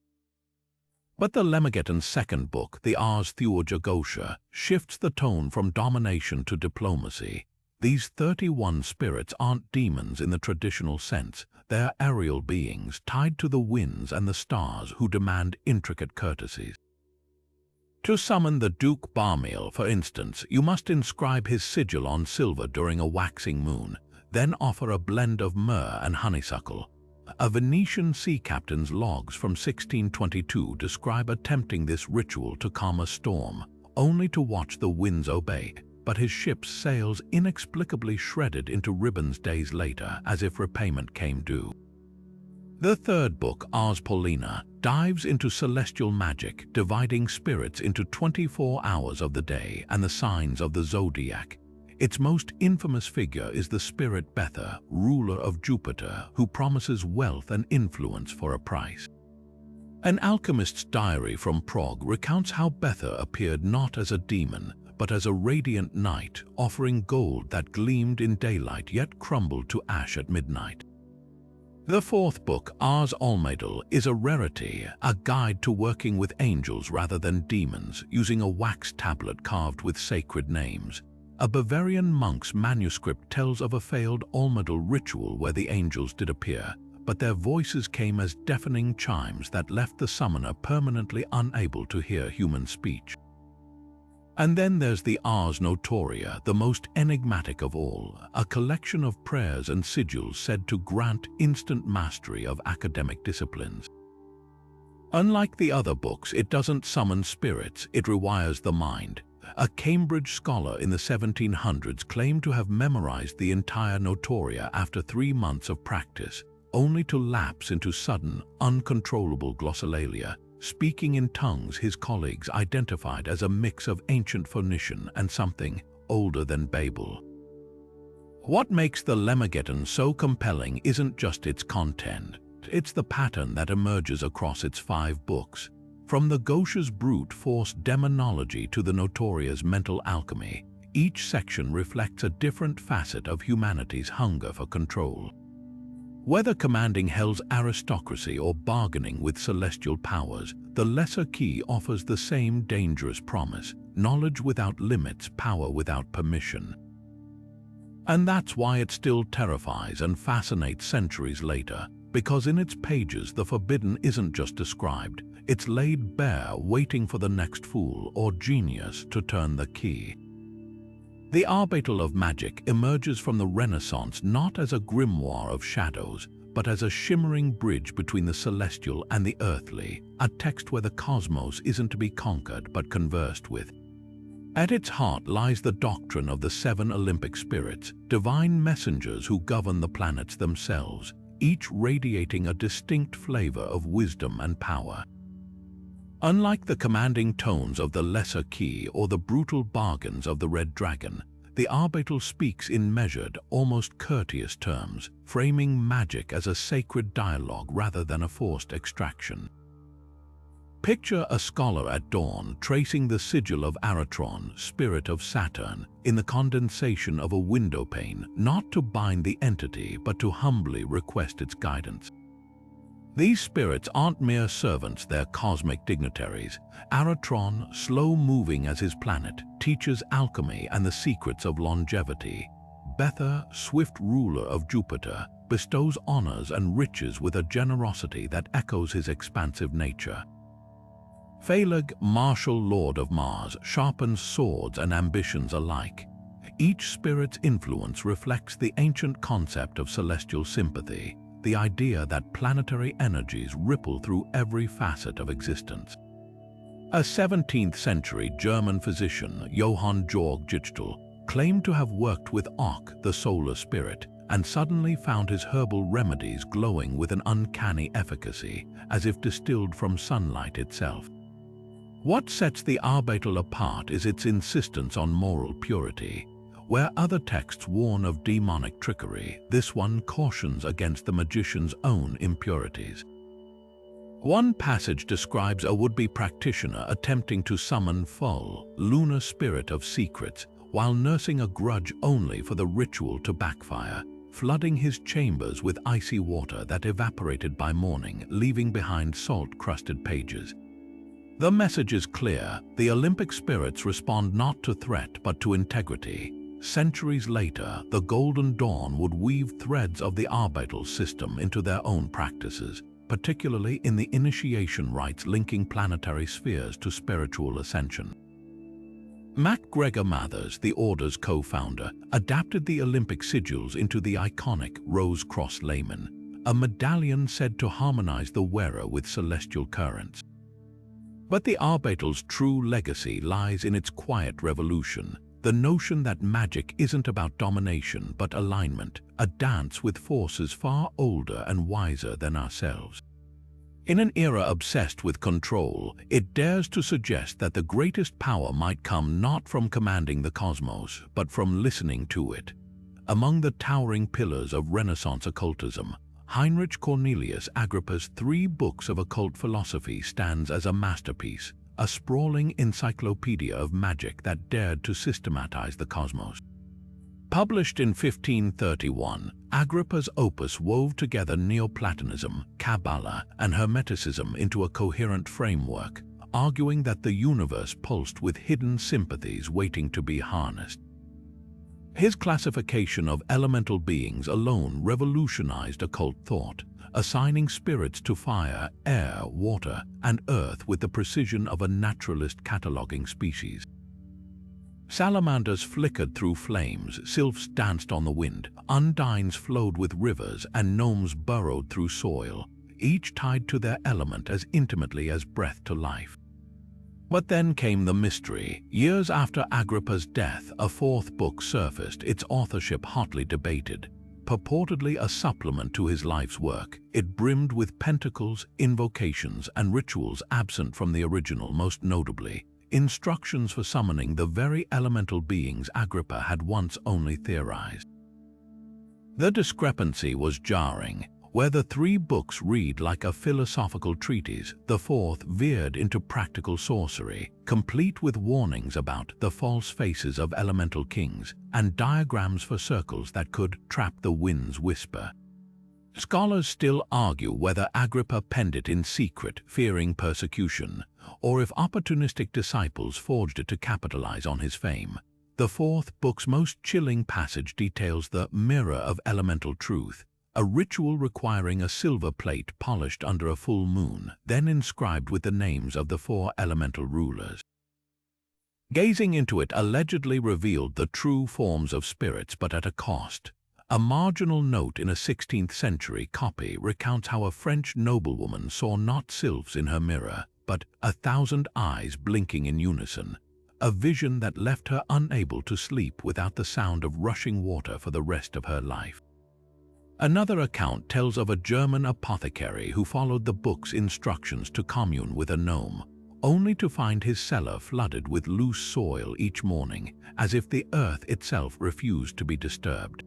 But the Lemmageddon's second book, the Ars Goetia, shifts the tone from domination to diplomacy. These 31 spirits aren't demons in the traditional sense, they're aerial beings tied to the winds and the stars who demand intricate courtesies. To summon the Duke Barmiel, for instance, you must inscribe his sigil on silver during a waxing moon, then offer a blend of myrrh and honeysuckle. A Venetian sea captain's logs from 1622 describe attempting this ritual to calm a storm, only to watch the winds obey. but his ship's sails inexplicably shredded into ribbons days later as if repayment came due. The third book, Ars Paulina, dives into celestial magic, dividing spirits into 24 hours of the day and the signs of the zodiac. Its most infamous figure is the spirit Bether, ruler of Jupiter, who promises wealth and influence for a price. An alchemist's diary from Prague recounts how Bether appeared not as a demon, but as a radiant knight, offering gold that gleamed in daylight yet crumbled to ash at midnight. The fourth book, Ars Almadel, is a rarity, a guide to working with angels rather than demons, using a wax tablet carved with sacred names. A Bavarian monk's manuscript tells of a failed Almadel ritual where the angels did appear, but their voices came as deafening chimes that left the summoner permanently unable to hear human speech. And then there's the Ars Notoria, the most enigmatic of all, a collection of prayers and sigils said to grant instant mastery of academic disciplines. Unlike the other books, it doesn't summon spirits, it rewires the mind. A Cambridge scholar in the 1700s claimed to have memorized the entire Notoria after 3 months of practice, only to lapse into sudden, uncontrollable glossolalia, speaking in tongues his colleagues identified as a mix of ancient Phoenician and something older than Babel. What makes the Lemmageddon so compelling isn't just its content, it's the pattern that emerges across its 5 books. From the Gaucher's brute force demonology to the Notoria's mental alchemy, each section reflects a different facet of humanity's hunger for control. Whether commanding hell's aristocracy or bargaining with celestial powers, the Lesser Key offers the same dangerous promise: knowledge without limits, power without permission. And that's why it still terrifies and fascinates centuries later, because in its pages the forbidden isn't just described, it's laid bare, waiting for the next fool or genius to turn the key. The Arbeitel of Magic emerges from the Renaissance not as a grimoire of shadows, but as a shimmering bridge between the celestial and the earthly, a text where the cosmos isn't to be conquered but conversed with. At its heart lies the doctrine of the 7 Olympic spirits, divine messengers who govern the planets themselves, each radiating a distinct flavor of wisdom and power. Unlike the commanding tones of the Lesser Key or the brutal bargains of the Red Dragon, the Arbeitel speaks in measured, almost courteous terms, framing magic as a sacred dialogue rather than a forced extraction. Picture a scholar at dawn tracing the sigil of Aratron, spirit of Saturn, in the condensation of a windowpane, not to bind the entity but to humbly request its guidance. These spirits aren't mere servants, they're cosmic dignitaries. Aratron, slow-moving as his planet, teaches alchemy and the secrets of longevity. Bether, swift ruler of Jupiter, bestows honors and riches with a generosity that echoes his expansive nature. Phaleg, martial lord of Mars, sharpens swords and ambitions alike. Each spirit's influence reflects the ancient concept of celestial sympathy, the idea that planetary energies ripple through every facet of existence. A 17th-century German physician, Johann Georg Gichtel, claimed to have worked with Ock, the solar spirit, and suddenly found his herbal remedies glowing with an uncanny efficacy, as if distilled from sunlight itself. What sets the Arbeitel apart is its insistence on moral purity. Where other texts warn of demonic trickery, this one cautions against the magician's own impurities. One passage describes a would-be practitioner attempting to summon Fol, lunar spirit of secrets, while nursing a grudge only for the ritual to backfire, flooding his chambers with icy water that evaporated by morning, leaving behind salt-crusted pages. The message is clear: the Olympic spirits respond not to threat but to integrity. Centuries later, the Golden Dawn would weave threads of the Arbeitel system into their own practices, particularly in the initiation rites linking planetary spheres to spiritual ascension. MacGregor Mathers, the Order's co-founder, adapted the Olympic sigils into the iconic Rose Cross Layman, a medallion said to harmonize the wearer with celestial currents. But the Arbeitel's true legacy lies in its quiet revolution. the notion that magic isn't about domination but alignment, a dance with forces far older and wiser than ourselves. In an era obsessed with control, it dares to suggest that the greatest power might come not from commanding the cosmos, but from listening to it. Among the towering pillars of Renaissance occultism, Heinrich Cornelius Agrippa's 3 books of occult philosophy stands as a masterpiece, a sprawling encyclopedia of magic that dared to systematize the cosmos. Published in 1531, Agrippa's opus wove together Neoplatonism, Kabbalah, and Hermeticism into a coherent framework, arguing that the universe pulsed with hidden sympathies waiting to be harnessed. His classification of elemental beings alone revolutionized occult thought, assigning spirits to fire, air, water, and earth with the precision of a naturalist cataloging species. Salamanders flickered through flames, sylphs danced on the wind, undines flowed with rivers, and gnomes burrowed through soil, each tied to their element as intimately as breath to life. But then came the mystery. Years after Agrippa's death, a 4th book surfaced, its authorship hotly debated. Purportedly a supplement to his life's work, it brimmed with pentacles, invocations, and rituals absent from the original, most notably instructions for summoning the very elemental beings Agrippa had once only theorized. The discrepancy was jarring. Where the 3 books read like a philosophical treatise, the 4th veered into practical sorcery, complete with warnings about the false faces of elemental kings and diagrams for circles that could trap the wind's whisper. Scholars still argue whether Agrippa penned it in secret, fearing persecution, or if opportunistic disciples forged it to capitalize on his fame. The 4th book's most chilling passage details the mirror of elemental truth, a ritual requiring a silver plate polished under a full moon, then inscribed with the names of the 4 elemental rulers. Gazing into it allegedly revealed the true forms of spirits, but at a cost. A marginal note in a 16th century copy recounts how a French noblewoman saw not sylphs in her mirror, but 1,000 eyes blinking in unison, a vision that left her unable to sleep without the sound of rushing water for the rest of her life. Another account tells of a German apothecary who followed the book's instructions to commune with a gnome, only to find his cellar flooded with loose soil each morning, as if the earth itself refused to be disturbed.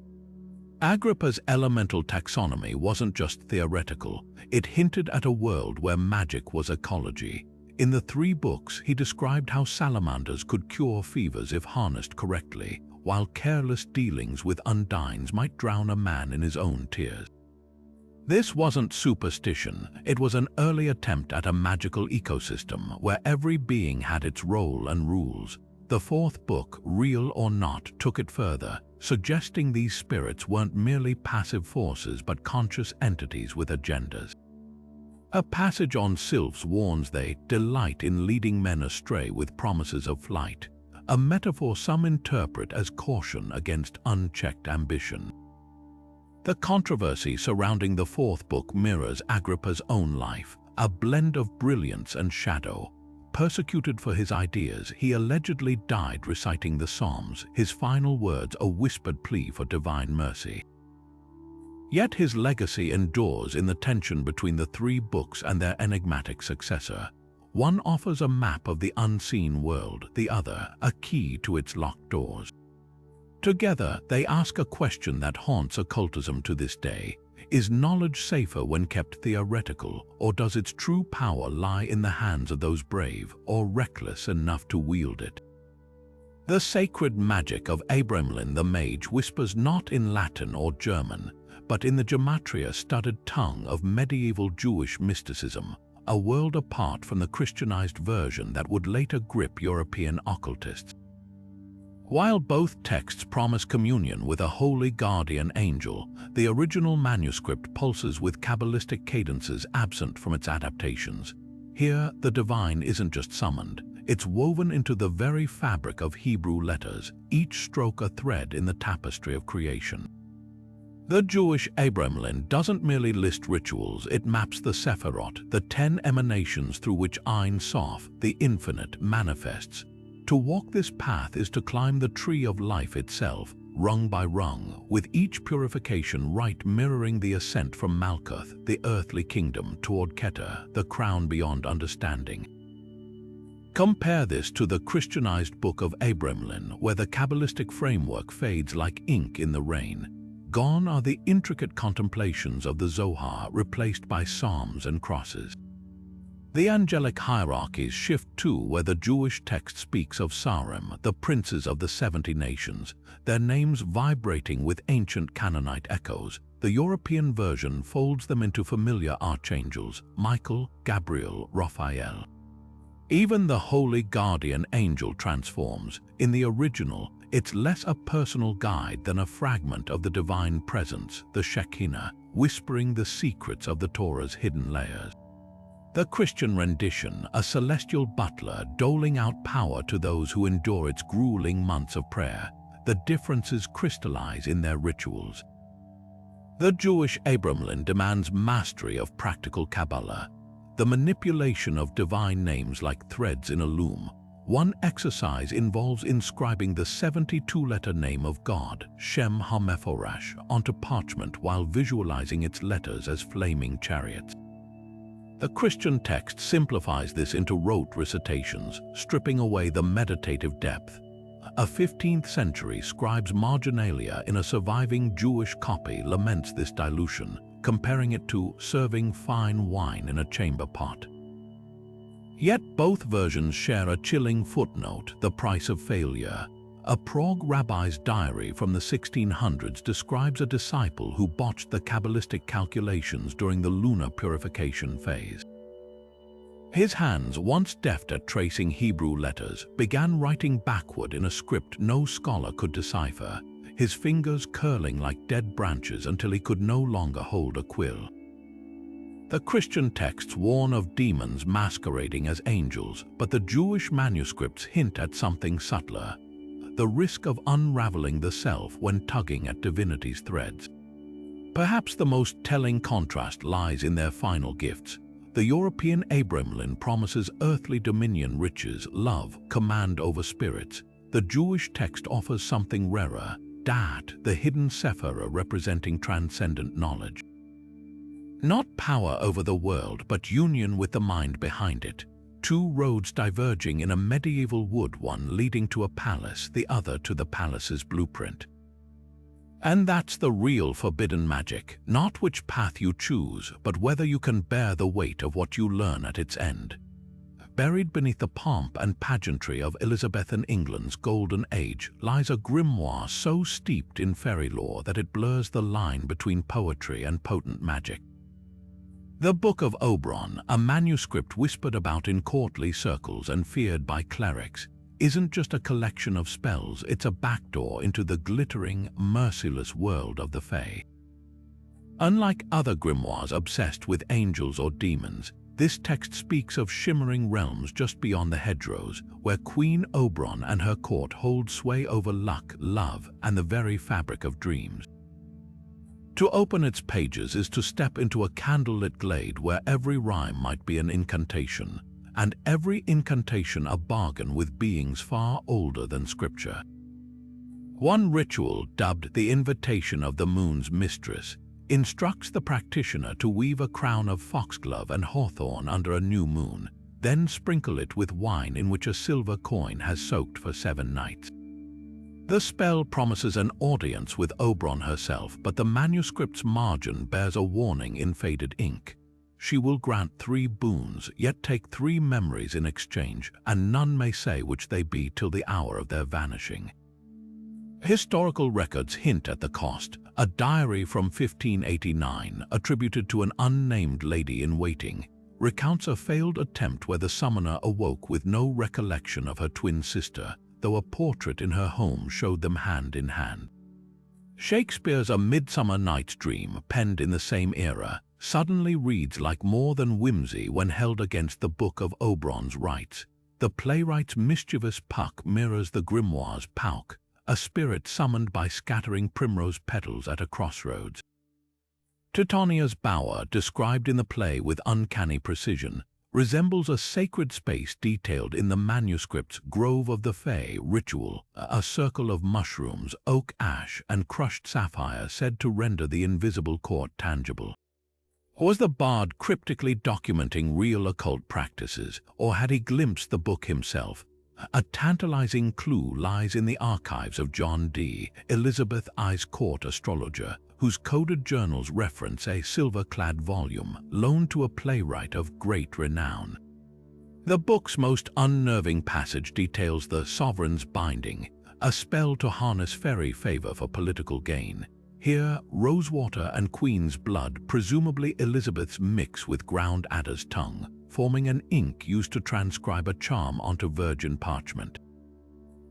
Agrippa's elemental taxonomy wasn't just theoretical, it hinted at a world where magic was ecology. In the 3 books, he described how salamanders could cure fevers if harnessed correctly, while careless dealings with undines might drown a man in his own tears. This wasn't superstition, it was an early attempt at a magical ecosystem where every being had its role and rules. The 4th book, Real or Not, took it further, suggesting these spirits weren't merely passive forces but conscious entities with agendas. A passage on sylphs warns they delight in leading men astray with promises of flight, a metaphor some interpret as caution against unchecked ambition. The controversy surrounding the 4th book mirrors Agrippa's own life, a blend of brilliance and shadow. Persecuted for his ideas, he allegedly died reciting the Psalms, his final words a whispered plea for divine mercy. Yet his legacy endures in the tension between the 3 books and their enigmatic successor. One offers a map of the unseen world, the other a key to its locked doors. Together, they ask a question that haunts occultism to this day. Is knowledge safer when kept theoretical, or does its true power lie in the hands of those brave or reckless enough to wield it? The sacred magic of Abramelin the Mage whispers not in Latin or German, but in the gematria-studded tongue of medieval Jewish mysticism, a world apart from the Christianized version that would later grip European occultists. While both texts promise communion with a holy guardian angel, the original manuscript pulses with Kabbalistic cadences absent from its adaptations. Here, the divine isn't just summoned, it's woven into the very fabric of Hebrew letters, each stroke a thread in the tapestry of creation. The Jewish Abramelin doesn't merely list rituals, it maps the Sephirot, the 10 emanations through which Ein Sof, the infinite, manifests. To walk this path is to climb the tree of life itself, rung by rung, with each purification rite mirroring the ascent from Malkuth, the earthly kingdom, toward Keter, the crown beyond understanding. Compare this to the Christianized Book of Abramlin, where the Kabbalistic framework fades like ink in the rain. Gone are the intricate contemplations of the Zohar, replaced by psalms and crosses. The angelic hierarchies shift too, where the Jewish text speaks of Sarim, the princes of the 70 nations, their names vibrating with ancient Canaanite echoes. The European version folds them into familiar archangels, Michael, Gabriel, Raphael. Even the holy guardian angel transforms. In the original, it's less a personal guide than a fragment of the divine presence, the Shekinah, whispering the secrets of the Torah's hidden layers. The Christian rendition, a celestial butler doling out power to those who endure its grueling months of prayer. The differences crystallize in their rituals. The Jewish Abramlin demands mastery of practical Kabbalah, the manipulation of divine names like threads in a loom. One exercise involves inscribing the 72-letter name of God, Shem HaMephorash, onto parchment while visualizing its letters as flaming chariots. The Christian text simplifies this into rote recitations, stripping away the meditative depth. A 15th century scribe's marginalia in a surviving Jewish copy laments this dilution, comparing it to serving fine wine in a chamber pot. Yet both versions share a chilling footnote, the price of failure. A Prague rabbi's diary from the 1600s describes a disciple who botched the Kabbalistic calculations during the lunar purification phase. His hands, once deft at tracing Hebrew letters, began writing backward in a script no scholar could decipher, his fingers curling like dead branches until he could no longer hold a quill. The Christian texts warn of demons masquerading as angels, but the Jewish manuscripts hint at something subtler: the risk of unraveling the self when tugging at divinity's threads. Perhaps the most telling contrast lies in their final gifts. The European Abramlin promises earthly dominion, riches, love, command over spirits. The Jewish text offers something rarer, Dat, the hidden Sephirah representing transcendent knowledge. Not power over the world, but union with the mind behind it. Two roads diverging in a medieval wood, one leading to a palace, the other to the palace's blueprint. And that's the real forbidden magic, not which path you choose, but whether you can bear the weight of what you learn at its end. Buried beneath the pomp and pageantry of Elizabethan England's golden age lies a grimoire so steeped in fairy lore that it blurs the line between poetry and potent magic. The Book of Oberon, a manuscript whispered about in courtly circles and feared by clerics, isn't just a collection of spells, it's a backdoor into the glittering, merciless world of the Fae. Unlike other grimoires obsessed with angels or demons, this text speaks of shimmering realms just beyond the hedgerows, where Queen Oberon and her court hold sway over luck, love, and the very fabric of dreams. To open its pages is to step into a candlelit glade where every rhyme might be an incantation, and every incantation a bargain with beings far older than scripture. One ritual, dubbed the Invitation of the Moon's Mistress, instructs the practitioner to weave a crown of foxglove and hawthorn under a new moon, then sprinkle it with wine in which a silver coin has soaked for 7 nights. The spell promises an audience with Oberon herself, but the manuscript's margin bears a warning in faded ink. She will grant 3 boons, yet take 3 memories in exchange, and none may say which they be till the hour of their vanishing. Historical records hint at the cost. A diary from 1589, attributed to an unnamed lady-in-waiting, recounts a failed attempt where the summoner awoke with no recollection of her twin sister, though a portrait in her home showed them hand in hand. Shakespeare's A Midsummer Night's Dream, penned in the same era, suddenly reads like more than whimsy when held against the Book of Oberon's rites. The playwright's mischievous Puck mirrors the grimoire's Pauk, a spirit summoned by scattering primrose petals at a crossroads. Titania's bower, described in the play with uncanny precision, resembles a sacred space detailed in the Manuscripts' Grove of the Fae ritual, a circle of mushrooms, oak ash, and crushed sapphire said to render the invisible court tangible. Was the bard cryptically documenting real occult practices, or had he glimpsed the book himself? A tantalizing clue lies in the archives of John D. Elizabeth I's court astrologer, whose coded journals reference a silver-clad volume loaned to a playwright of great renown. The book's most unnerving passage details the sovereign's binding, a spell to harness fairy favor for political gain. Here, rosewater and queen's blood, presumably Elizabeth's, mix with ground adder's tongue, forming an ink used to transcribe a charm onto virgin parchment.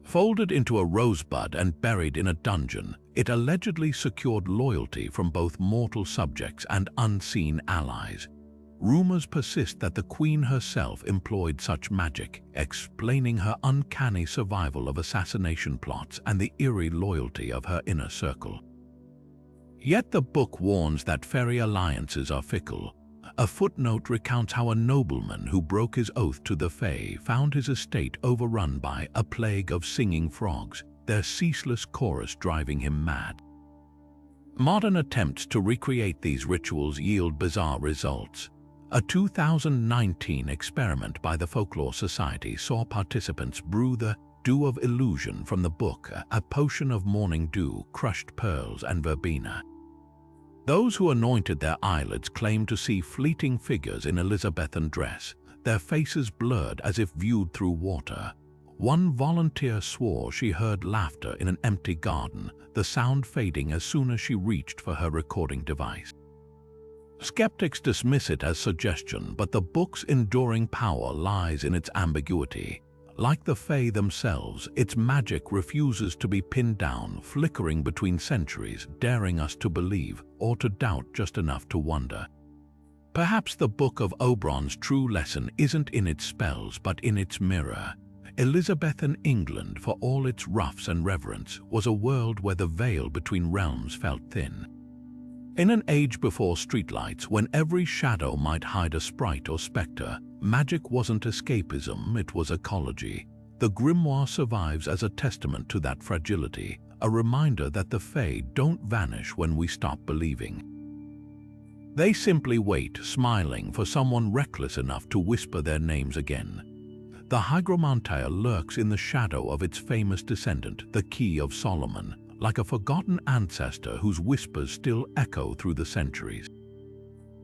Folded into a rosebud and buried in a dungeon, it allegedly secured loyalty from both mortal subjects and unseen allies. Rumors persist that the queen herself employed such magic, explaining her uncanny survival of assassination plots and the eerie loyalty of her inner circle. Yet the book warns that fairy alliances are fickle. A footnote recounts how a nobleman who broke his oath to the Fae found his estate overrun by a plague of singing frogs, their ceaseless chorus driving him mad. Modern attempts to recreate these rituals yield bizarre results. A 2019 experiment by the Folklore Society saw participants brew the Dew of Illusion from the book, a potion of morning dew, crushed pearls, and verbena. Those who anointed their eyelids claimed to see fleeting figures in Elizabethan dress, their faces blurred as if viewed through water. One volunteer swore she heard laughter in an empty garden, the sound fading as soon as she reached for her recording device. Skeptics dismiss it as suggestion, but the book's enduring power lies in its ambiguity. Like the Fae themselves, its magic refuses to be pinned down, flickering between centuries, daring us to believe or to doubt just enough to wonder. Perhaps the Book of Oberon's true lesson isn't in its spells but in its mirror. Elizabethan England, for all its roughs and reverence, was a world where the veil between realms felt thin. In an age before streetlights, when every shadow might hide a sprite or spectre, magic wasn't escapism, it was ecology. The Grimoire survives as a testament to that fragility, a reminder that the Fae don't vanish when we stop believing. They simply wait, smiling, for someone reckless enough to whisper their names again. The Hygromanteia lurks in the shadow of its famous descendant, the Key of Solomon, like a forgotten ancestor whose whispers still echo through the centuries.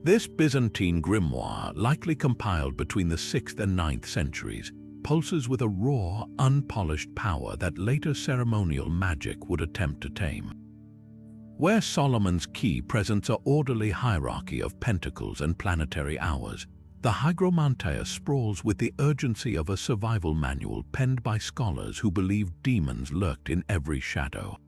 This Byzantine grimoire, likely compiled between the 6th and 9th centuries, pulses with a raw, unpolished power that later ceremonial magic would attempt to tame. Where Solomon's key presents an orderly hierarchy of pentacles and planetary hours, the Hygromanteia sprawls with the urgency of a survival manual penned by scholars who believed demons lurked in every shadow.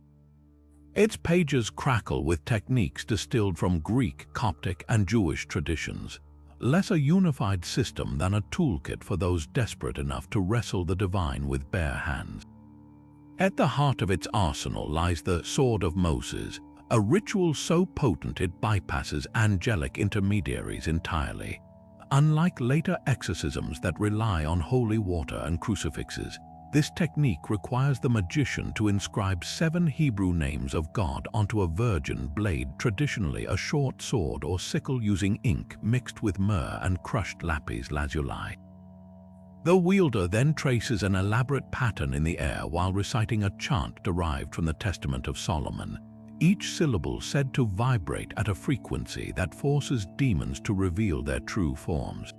Its pages crackle with techniques distilled from Greek, Coptic, and Jewish traditions, less a unified system than a toolkit for those desperate enough to wrestle the divine with bare hands. At the heart of its arsenal lies the Sword of Moses, a ritual so potent it bypasses angelic intermediaries entirely. Unlike later exorcisms that rely on holy water and crucifixes, this technique requires the magician to inscribe 7 Hebrew names of God onto a virgin blade, traditionally a short sword or sickle using ink mixed with myrrh and crushed lapis lazuli. The wielder then traces an elaborate pattern in the air while reciting a chant derived from the Testament of Solomon, each syllable said to vibrate at a frequency that forces demons to reveal their true forms.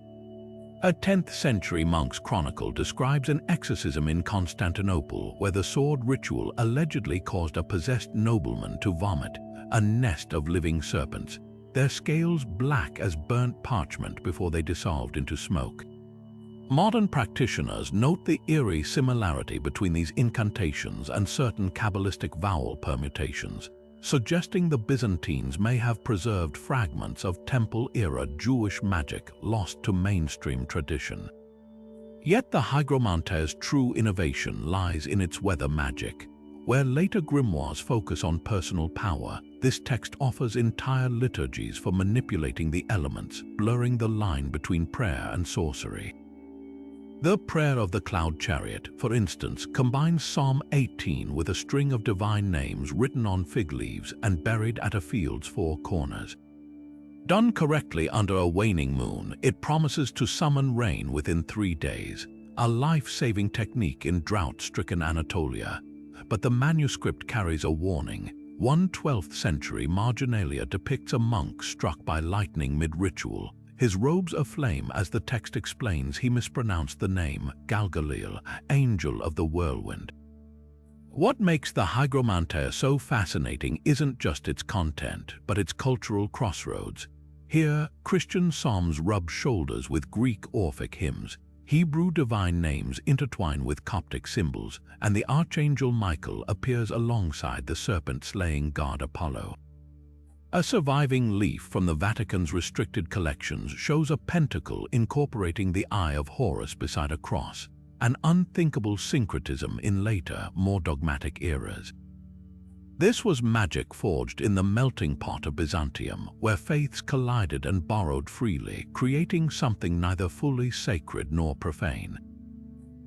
A 10th century monk's chronicle describes an exorcism in Constantinople where the sword ritual allegedly caused a possessed nobleman to vomit a nest of living serpents, their scales black as burnt parchment before they dissolved into smoke. Modern practitioners note the eerie similarity between these incantations and certain Kabbalistic vowel permutations, suggesting the Byzantines may have preserved fragments of Temple-era Jewish magic lost to mainstream tradition. Yet the Hygromanteia's true innovation lies in its weather magic. Where later grimoires focus on personal power, this text offers entire liturgies for manipulating the elements, blurring the line between prayer and sorcery. The Prayer of the Cloud Chariot, for instance, combines Psalm 18 with a string of divine names written on fig leaves and buried at a field's four corners. Done correctly under a waning moon, it promises to summon rain within 3 days, a life-saving technique in drought-stricken Anatolia. But the manuscript carries a warning. One 12th century marginalia depicts a monk struck by lightning mid-ritual. His robes aflame as the text explains he mispronounced the name Galgalil, angel of the whirlwind. What makes the Hygromantea so fascinating isn't just its content, but its cultural crossroads. Here, Christian psalms rub shoulders with Greek Orphic hymns, Hebrew divine names intertwine with Coptic symbols, and the Archangel Michael appears alongside the serpent-slaying god Apollo. A surviving leaf from the Vatican's restricted collections shows a pentacle incorporating the Eye of Horus beside a cross, an unthinkable syncretism in later, more dogmatic eras. This was magic forged in the melting pot of Byzantium, where faiths collided and borrowed freely, creating something neither fully sacred nor profane.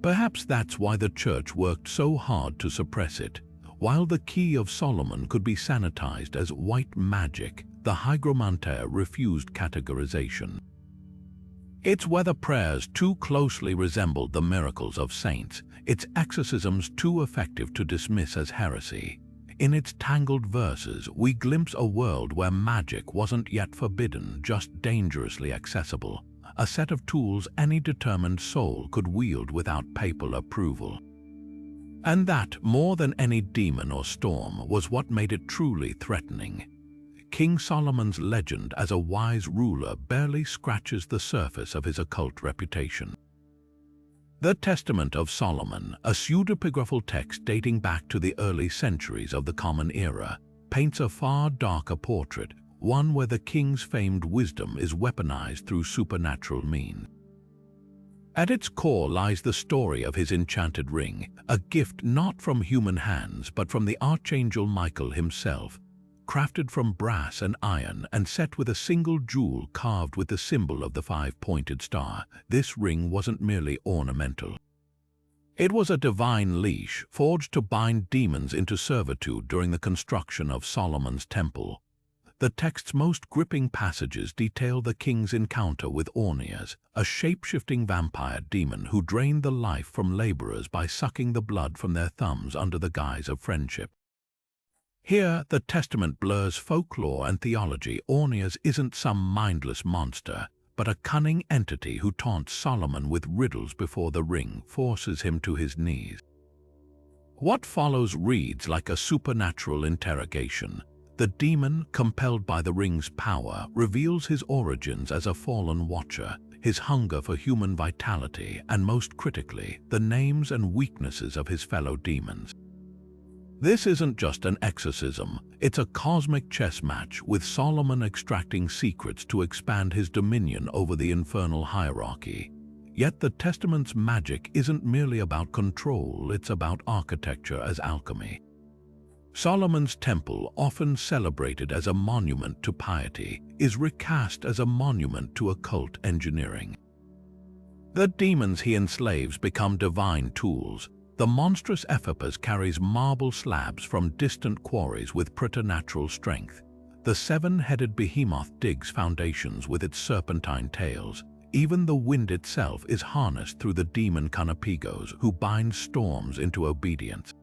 Perhaps that's why the Church worked so hard to suppress it. While the Key of Solomon could be sanitized as white magic, the Hygromantea refused categorization. Its weather prayers too closely resembled the miracles of saints, its exorcisms too effective to dismiss as heresy. In its tangled verses, we glimpse a world where magic wasn't yet forbidden, just dangerously accessible, a set of tools any determined soul could wield without papal approval. And that, more than any demon or storm, was what made it truly threatening. King Solomon's legend as a wise ruler barely scratches the surface of his occult reputation. The Testament of Solomon, a pseudepigraphal text dating back to the early centuries of the Common Era, paints a far darker portrait, one where the king's famed wisdom is weaponized through supernatural means. At its core lies the story of his enchanted ring, a gift not from human hands but from the Archangel Michael himself, crafted from brass and iron and set with a single jewel carved with the symbol of the five-pointed star. This ring wasn't merely ornamental. It was a divine leash forged to bind demons into servitude during the construction of Solomon's temple. The text's most gripping passages detail the king's encounter with Honorius, a shape-shifting vampire demon who drained the life from laborers by sucking the blood from their thumbs under the guise of friendship. Here, the testament blurs folklore and theology. Honorius isn't some mindless monster, but a cunning entity who taunts Solomon with riddles before the ring forces him to his knees. What follows reads like a supernatural interrogation. The demon, compelled by the ring's power, reveals his origins as a fallen watcher, his hunger for human vitality, and most critically, the names and weaknesses of his fellow demons. This isn't just an exorcism, it's a cosmic chess match, with Solomon extracting secrets to expand his dominion over the infernal hierarchy. Yet the Testament's magic isn't merely about control, it's about architecture as alchemy. Solomon's temple, often celebrated as a monument to piety, is recast as a monument to occult engineering. The demons he enslaves become divine tools. The monstrous Ephippas carries marble slabs from distant quarries with preternatural strength. The seven-headed behemoth digs foundations with its serpentine tails. Even the wind itself is harnessed through the demon Canopigos, who bind storms into obedience.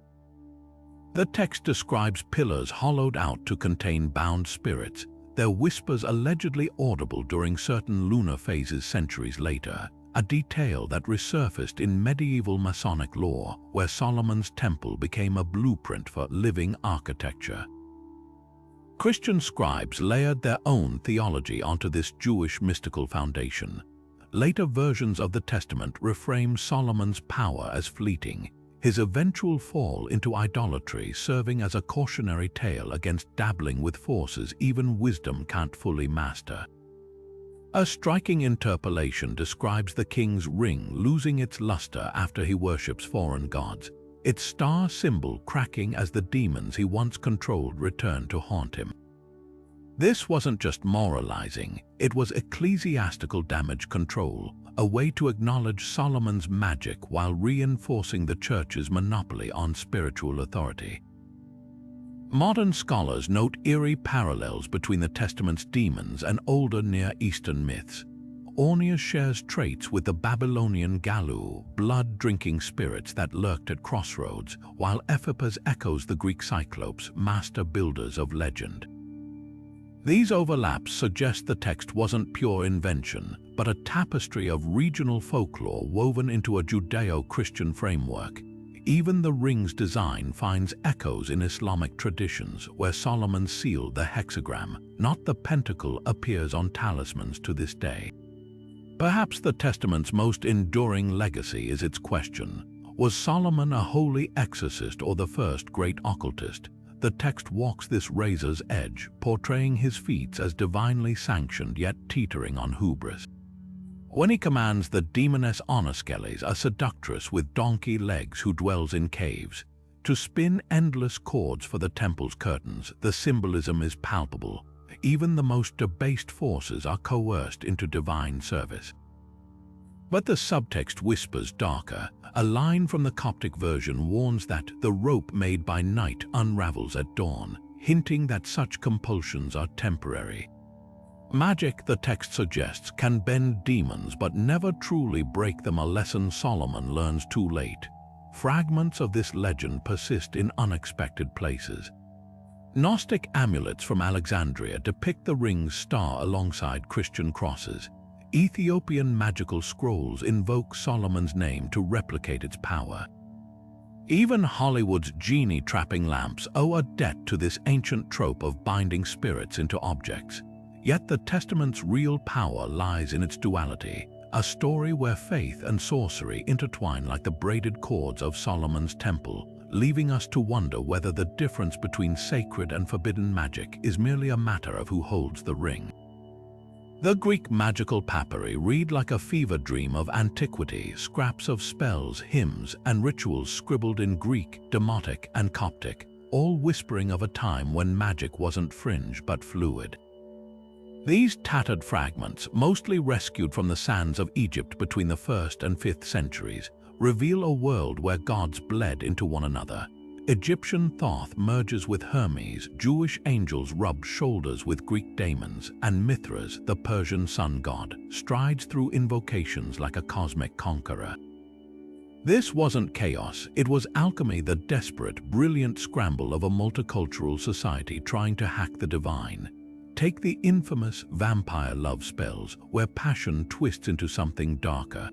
The text describes pillars hollowed out to contain bound spirits, their whispers allegedly audible during certain lunar phases centuries later, a detail that resurfaced in medieval Masonic lore, where Solomon's temple became a blueprint for living architecture. Christian scribes layered their own theology onto this Jewish mystical foundation. Later versions of the Testament reframe Solomon's power as fleeting, his eventual fall into idolatry serving as a cautionary tale against dabbling with forces even wisdom can't fully master. A striking interpolation describes the king's ring losing its luster after he worships foreign gods. its star symbol cracking as the demons he once controlled returned to haunt him. This wasn't just moralizing, it was ecclesiastical damage control, a way to acknowledge Solomon's magic while reinforcing the Church's monopoly on spiritual authority. Modern scholars note eerie parallels between the Testament's demons and older Near Eastern myths. Honorius shares traits with the Babylonian Galu, blood-drinking spirits that lurked at crossroads, while Ephippas echoes the Greek Cyclopes, master builders of legend. These overlaps suggest the text wasn't pure invention, but a tapestry of regional folklore woven into a Judeo-Christian framework. Even the ring's design finds echoes in Islamic traditions, where Solomon sealed the hexagram, not the pentacle, appears on talismans to this day. Perhaps the Testament's most enduring legacy is its question: was Solomon a holy exorcist or the first great occultist? The text walks this razor's edge, portraying his feats as divinely sanctioned yet teetering on hubris. When he commands the demoness Onoskeles, a seductress with donkey legs who dwells in caves, to spin endless cords for the temple's curtains, the symbolism is palpable. Even the most debased forces are coerced into divine service. But the subtext whispers darker. A line from the Coptic version warns that the rope made by night unravels at dawn, hinting that such compulsions are temporary. Magic, the text suggests, can bend demons but never truly break them, a lesson Solomon learns too late. Fragments of this legend persist in unexpected places. Gnostic amulets from Alexandria depict the ring's star alongside Christian crosses. Ethiopian magical scrolls invoke Solomon's name to replicate its power. Even Hollywood's genie-trapping lamps owe a debt to this ancient trope of binding spirits into objects. Yet the Testament's real power lies in its duality, a story where faith and sorcery intertwine like the braided cords of Solomon's temple, leaving us to wonder whether the difference between sacred and forbidden magic is merely a matter of who holds the ring. The Greek magical papyri read like a fever dream of antiquity, scraps of spells, hymns, and rituals scribbled in Greek, Demotic, and Coptic, all whispering of a time when magic wasn't fringe but fluid. These tattered fragments, mostly rescued from the sands of Egypt between the 1st and 5th centuries, reveal a world where gods bled into one another. Egyptian Thoth merges with Hermes, Jewish angels rub shoulders with Greek daemons, and Mithras, the Persian sun god, strides through invocations like a cosmic conqueror. This wasn't chaos, it was alchemy, the desperate, brilliant scramble of a multicultural society trying to hack the divine. Take the infamous vampire love spells, where passion twists into something darker.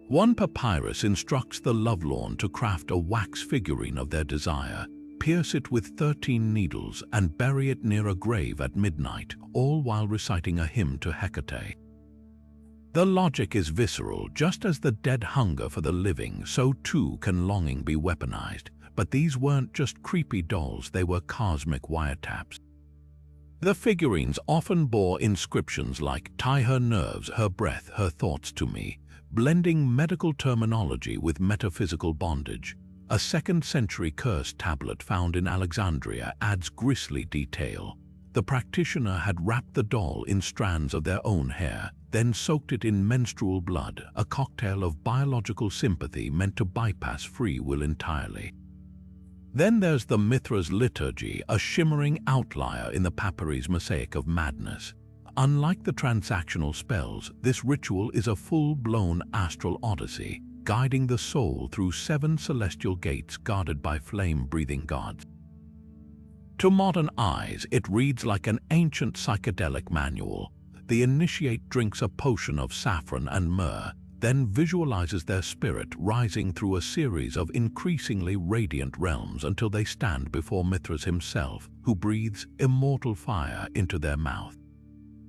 One papyrus instructs the lovelorn to craft a wax figurine of their desire, pierce it with 13 needles, and bury it near a grave at midnight, all while reciting a hymn to Hecate. The logic is visceral. Just as the dead hunger for the living, so too can longing be weaponized. But these weren't just creepy dolls, they were cosmic wiretaps. The figurines often bore inscriptions like "Tie her nerves, her breath, her thoughts to me," blending medical terminology with metaphysical bondage. A 2nd century curse tablet found in Alexandria adds grisly detail. The practitioner had wrapped the doll in strands of their own hair, then soaked it in menstrual blood, a cocktail of biological sympathy meant to bypass free will entirely. Then there's the Mithras liturgy, a shimmering outlier in the papyri's mosaic of madness. Unlike the transactional spells, this ritual is a full-blown astral odyssey, guiding the soul through 7 celestial gates guarded by flame-breathing gods. To modern eyes, it reads like an ancient psychedelic manual. The initiate drinks a potion of saffron and myrrh, then visualizes their spirit rising through a series of increasingly radiant realms until they stand before Mithras himself, who breathes immortal fire into their mouth.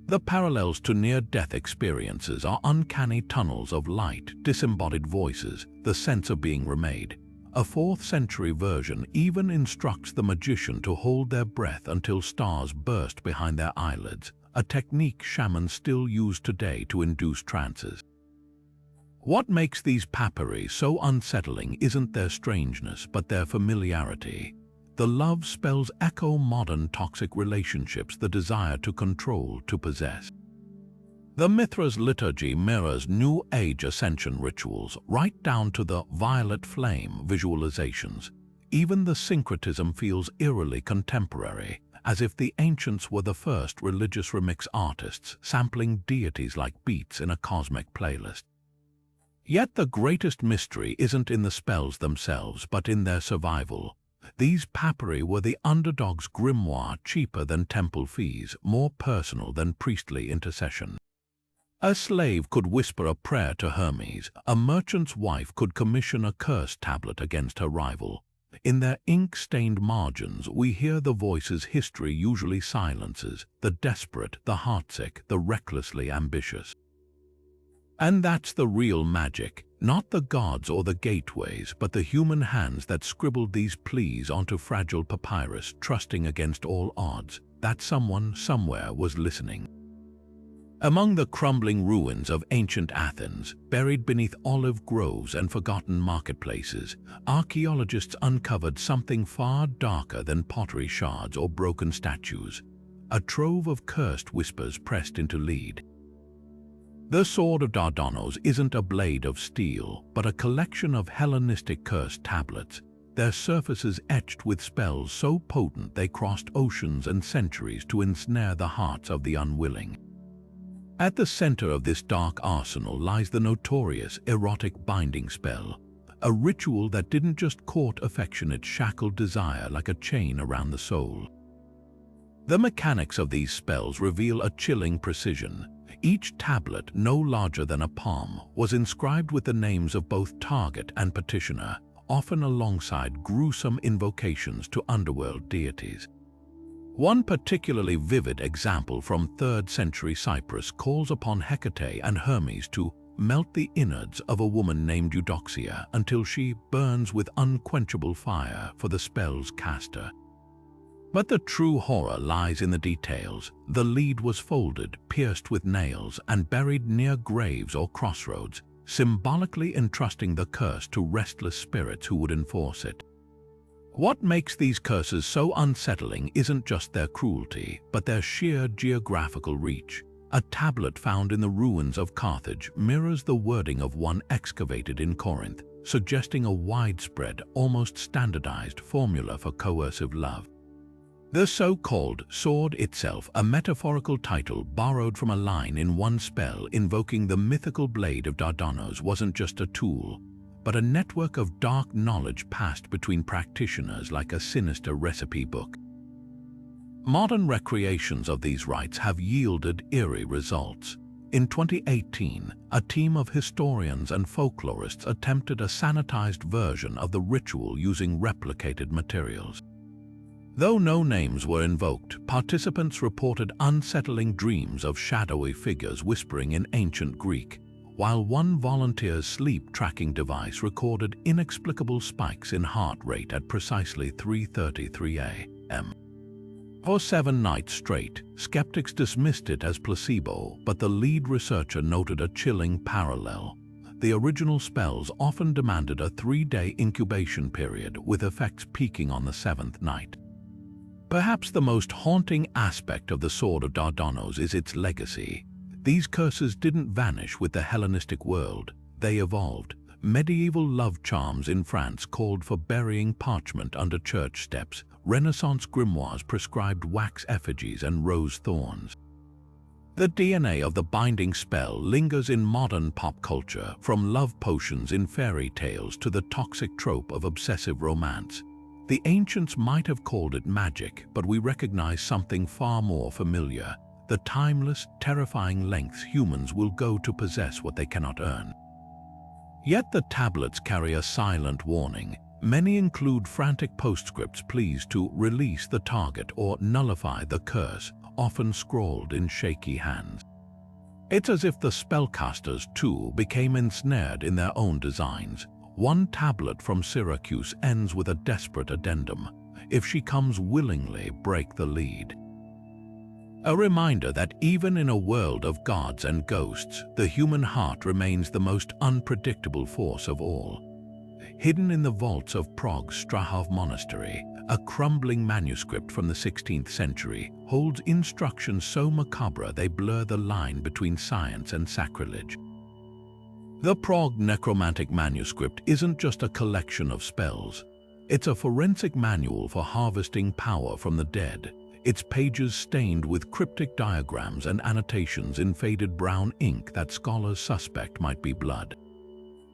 The parallels to near-death experiences are uncanny tunnels of light, disembodied voices, the sense of being remade. A 4th century version even instructs the magician to hold their breath until stars burst behind their eyelids, a technique shamans still use today to induce trances. What makes these papyri so unsettling isn't their strangeness, but their familiarity. The love spells echo modern toxic relationships, the desire to control, to possess. The Mithra's liturgy mirrors New Age ascension rituals, right down to the violet flame visualizations. Even the syncretism feels eerily contemporary, as if the ancients were the first religious remix artists, sampling deities like beats in a cosmic playlist. Yet the greatest mystery isn't in the spells themselves, but in their survival. These papyri were the underdog's grimoire, cheaper than temple fees, more personal than priestly intercession. A slave could whisper a prayer to Hermes, a merchant's wife could commission a curse tablet against her rival. In their ink-stained margins, we hear the voices history usually silences, the desperate, the heartsick, the recklessly ambitious. And that's the real magic, not the gods or the gateways, but the human hands that scribbled these pleas onto fragile papyrus, trusting against all odds that someone somewhere was listening. Among the crumbling ruins of ancient Athens, buried beneath olive groves and forgotten marketplaces, archaeologists uncovered something far darker than pottery shards or broken statues, a trove of cursed whispers pressed into lead. The Sword of Dardanos isn't a blade of steel, but a collection of Hellenistic curse tablets, their surfaces etched with spells so potent they crossed oceans and centuries to ensnare the hearts of the unwilling. At the center of this dark arsenal lies the notorious erotic binding spell, a ritual that didn't just court affection, it shackled desire like a chain around the soul. The mechanics of these spells reveal a chilling precision. Each tablet, no larger than a palm, was inscribed with the names of both target and petitioner, often alongside gruesome invocations to underworld deities. One particularly vivid example from 3rd century Cyprus calls upon Hecate and Hermes to melt the innards of a woman named Eudoxia until she burns with unquenchable fire for the spell's caster. But the true horror lies in the details. The lead was folded, pierced with nails, and buried near graves or crossroads, symbolically entrusting the curse to restless spirits who would enforce it. What makes these curses so unsettling isn't just their cruelty, but their sheer geographical reach. A tablet found in the ruins of Carthage mirrors the wording of one excavated in Corinth, suggesting a widespread, almost standardized formula for coercive love. The so-called sword itself, a metaphorical title borrowed from a line in one spell invoking the mythical blade of Dardanos, wasn't just a tool, but a network of dark knowledge passed between practitioners like a sinister recipe book. Modern recreations of these rites have yielded eerie results. In 2018, a team of historians and folklorists attempted a sanitized version of the ritual using replicated materials. Though no names were invoked, participants reported unsettling dreams of shadowy figures whispering in ancient Greek, while one volunteer's sleep-tracking device recorded inexplicable spikes in heart rate at precisely 3:33 a.m. For 7 nights straight, skeptics dismissed it as placebo, but the lead researcher noted a chilling parallel. The original spells often demanded a 3-day incubation period, with effects peaking on the 7th night. Perhaps the most haunting aspect of the Sword of Dardanos is its legacy. These curses didn't vanish with the Hellenistic world, they evolved. Medieval love charms in France called for burying parchment under church steps. Renaissance grimoires prescribed wax effigies and rose thorns. The DNA of the binding spell lingers in modern pop culture, from love potions in fairy tales to the toxic trope of obsessive romance. The ancients might have called it magic, but we recognize something far more familiar: the timeless, terrifying lengths humans will go to possess what they cannot earn. Yet the tablets carry a silent warning. Many include frantic postscripts, pleas to release the target or nullify the curse, often scrawled in shaky hands. It's as if the spellcasters, too, became ensnared in their own designs. One tablet from Syracuse ends with a desperate addendum: if she comes willingly, break the lead. A reminder that even in a world of gods and ghosts, the human heart remains the most unpredictable force of all. Hidden in the vaults of Prague's Strahov Monastery, a crumbling manuscript from the 16th century holds instructions so macabre they blur the line between science and sacrilege. The Prague Necromantic Manuscript isn't just a collection of spells. It's a forensic manual for harvesting power from the dead, its pages stained with cryptic diagrams and annotations in faded brown ink that scholars suspect might be blood.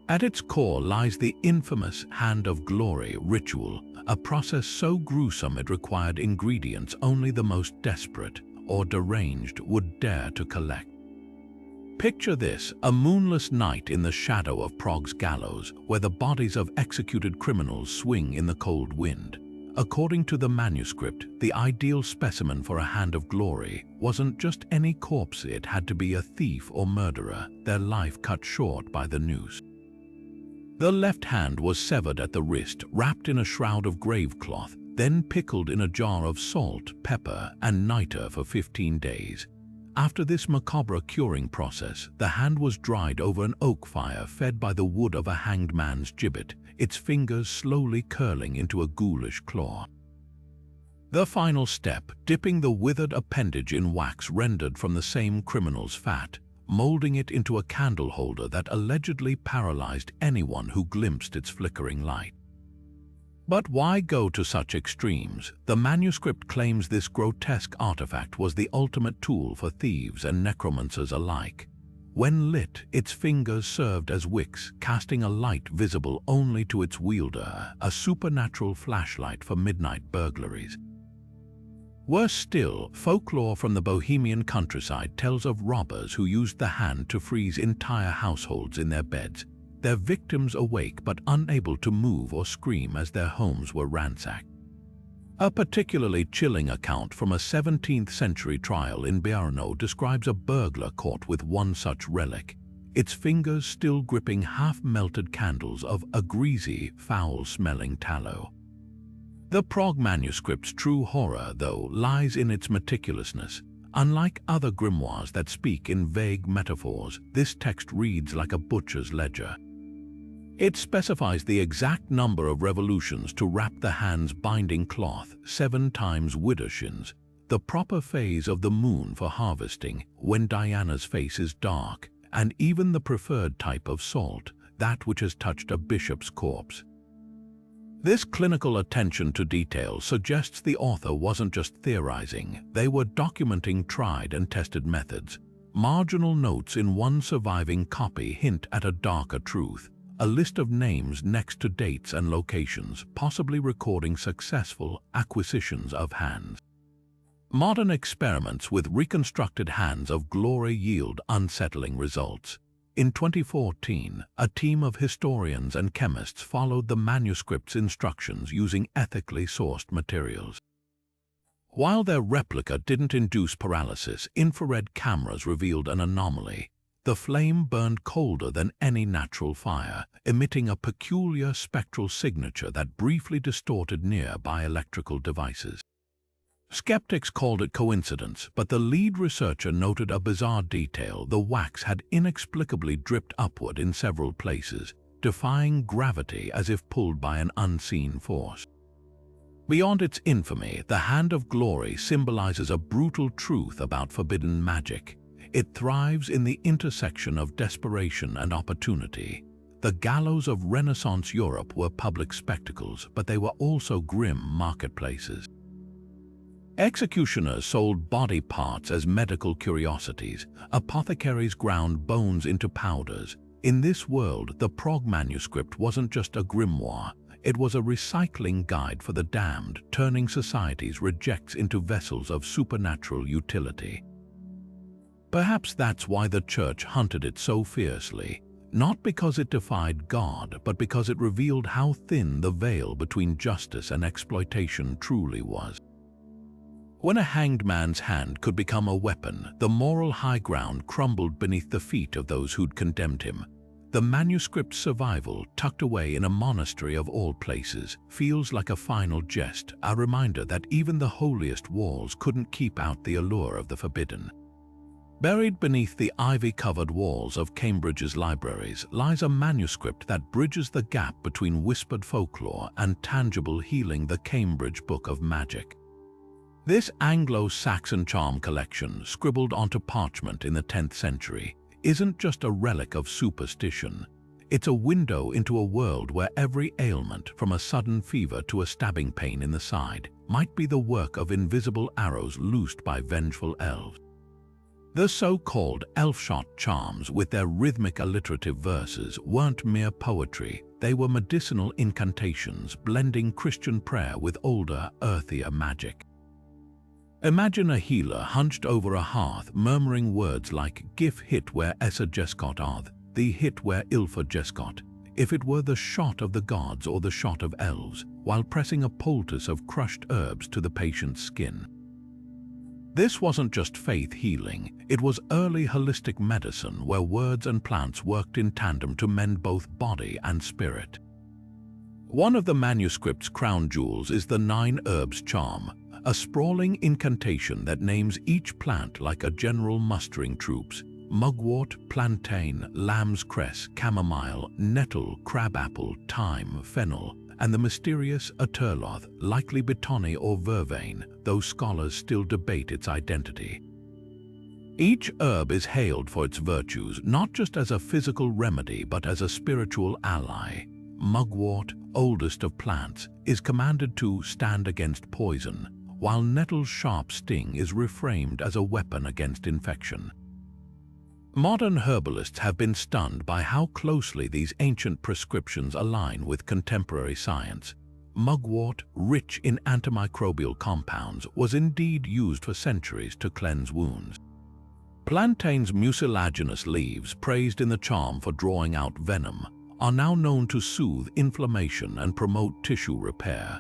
At its core lies the infamous Hand of Glory ritual, a process so gruesome it required ingredients only the most desperate or deranged would dare to collect. Picture this, a moonless night in the shadow of Prague's gallows, where the bodies of executed criminals swing in the cold wind. According to the manuscript, the ideal specimen for a Hand of Glory wasn't just any corpse, it had to be a thief or murderer, their life cut short by the noose. The left hand was severed at the wrist, wrapped in a shroud of grave cloth, then pickled in a jar of salt, pepper, and niter for 15 days. After this macabre curing process, the hand was dried over an oak fire fed by the wood of a hanged man's gibbet, its fingers slowly curling into a ghoulish claw. The final step, dipping the withered appendage in wax rendered from the same criminal's fat, molding it into a candle holder that allegedly paralyzed anyone who glimpsed its flickering light. But why go to such extremes? The manuscript claims this grotesque artifact was the ultimate tool for thieves and necromancers alike. When lit, its fingers served as wicks, casting a light visible only to its wielder, a supernatural flashlight for midnight burglaries. Worse still, folklore from the Bohemian countryside tells of robbers who used the hand to freeze entire households in their beds, their victims awake but unable to move or scream as their homes were ransacked. A particularly chilling account from a 17th century trial in Brno describes a burglar caught with one such relic, its fingers still gripping half-melted candles of a greasy, foul-smelling tallow. The Prague manuscript's true horror, though, lies in its meticulousness. Unlike other grimoires that speak in vague metaphors, this text reads like a butcher's ledger. It specifies the exact number of revolutions to wrap the hand's binding cloth, 7 times widowshins, the proper phase of the moon for harvesting, when Diana's face is dark, and even the preferred type of salt, that which has touched a bishop's corpse. This clinical attention to detail suggests the author wasn't just theorizing, they were documenting tried and tested methods. Marginal notes in one surviving copy hint at a darker truth, a list of names next to dates and locations, possibly recording successful acquisitions of hands. Modern experiments with reconstructed hands of glory yield unsettling results. In 2014, a team of historians and chemists followed the manuscript's instructions using ethically sourced materials. While their replica didn't induce paralysis, infrared cameras revealed an anomaly. The flame burned colder than any natural fire, emitting a peculiar spectral signature that briefly distorted nearby electrical devices. Skeptics called it coincidence, but the lead researcher noted a bizarre detail: the wax had inexplicably dripped upward in several places, defying gravity as if pulled by an unseen force. Beyond its infamy, the Hand of Glory symbolizes a brutal truth about forbidden magic. It thrives in the intersection of desperation and opportunity. The gallows of Renaissance Europe were public spectacles, but they were also grim marketplaces. Executioners sold body parts as medical curiosities. Apothecaries ground bones into powders. In this world, the Prague manuscript wasn't just a grimoire. It was a recycling guide for the damned, turning society's rejects into vessels of supernatural utility. Perhaps that's why the Church hunted it so fiercely. Not because it defied God, but because it revealed how thin the veil between justice and exploitation truly was. When a hanged man's hand could become a weapon, the moral high ground crumbled beneath the feet of those who'd condemned him. The manuscript's survival, tucked away in a monastery of all places, feels like a final jest, a reminder that even the holiest walls couldn't keep out the allure of the forbidden. Buried beneath the ivy-covered walls of Cambridge's libraries lies a manuscript that bridges the gap between whispered folklore and tangible healing, the Cambridge Book of Magic. This Anglo-Saxon charm collection, scribbled onto parchment in the 10th century, isn't just a relic of superstition. It's a window into a world where every ailment, from a sudden fever to a stabbing pain in the side, might be the work of invisible arrows loosed by vengeful elves. The so-called elf-shot charms, with their rhythmic alliterative verses, weren't mere poetry. They were medicinal incantations, blending Christian prayer with older, earthier magic. Imagine a healer hunched over a hearth, murmuring words like "Gif hit where essa jescot arth, the hit where ilfa jescot," if it were the shot of the gods or the shot of elves, while pressing a poultice of crushed herbs to the patient's skin. This wasn't just faith healing, it was early holistic medicine where words and plants worked in tandem to mend both body and spirit. One of the manuscript's crown jewels is the 9 Herbs Charm, a sprawling incantation that names each plant like a general mustering troops: mugwort, plantain, lamb's cress, chamomile, nettle, crabapple, thyme, fennel, and the mysterious aterloth, likely betony or vervain, though scholars still debate its identity. Each herb is hailed for its virtues, not just as a physical remedy but as a spiritual ally. Mugwort, oldest of plants, is commanded to stand against poison, while nettle's sharp sting is reframed as a weapon against infection. Modern herbalists have been stunned by how closely these ancient prescriptions align with contemporary science. Mugwort, rich in antimicrobial compounds, was indeed used for centuries to cleanse wounds. Plantain's mucilaginous leaves, praised in the charm for drawing out venom, are now known to soothe inflammation and promote tissue repair.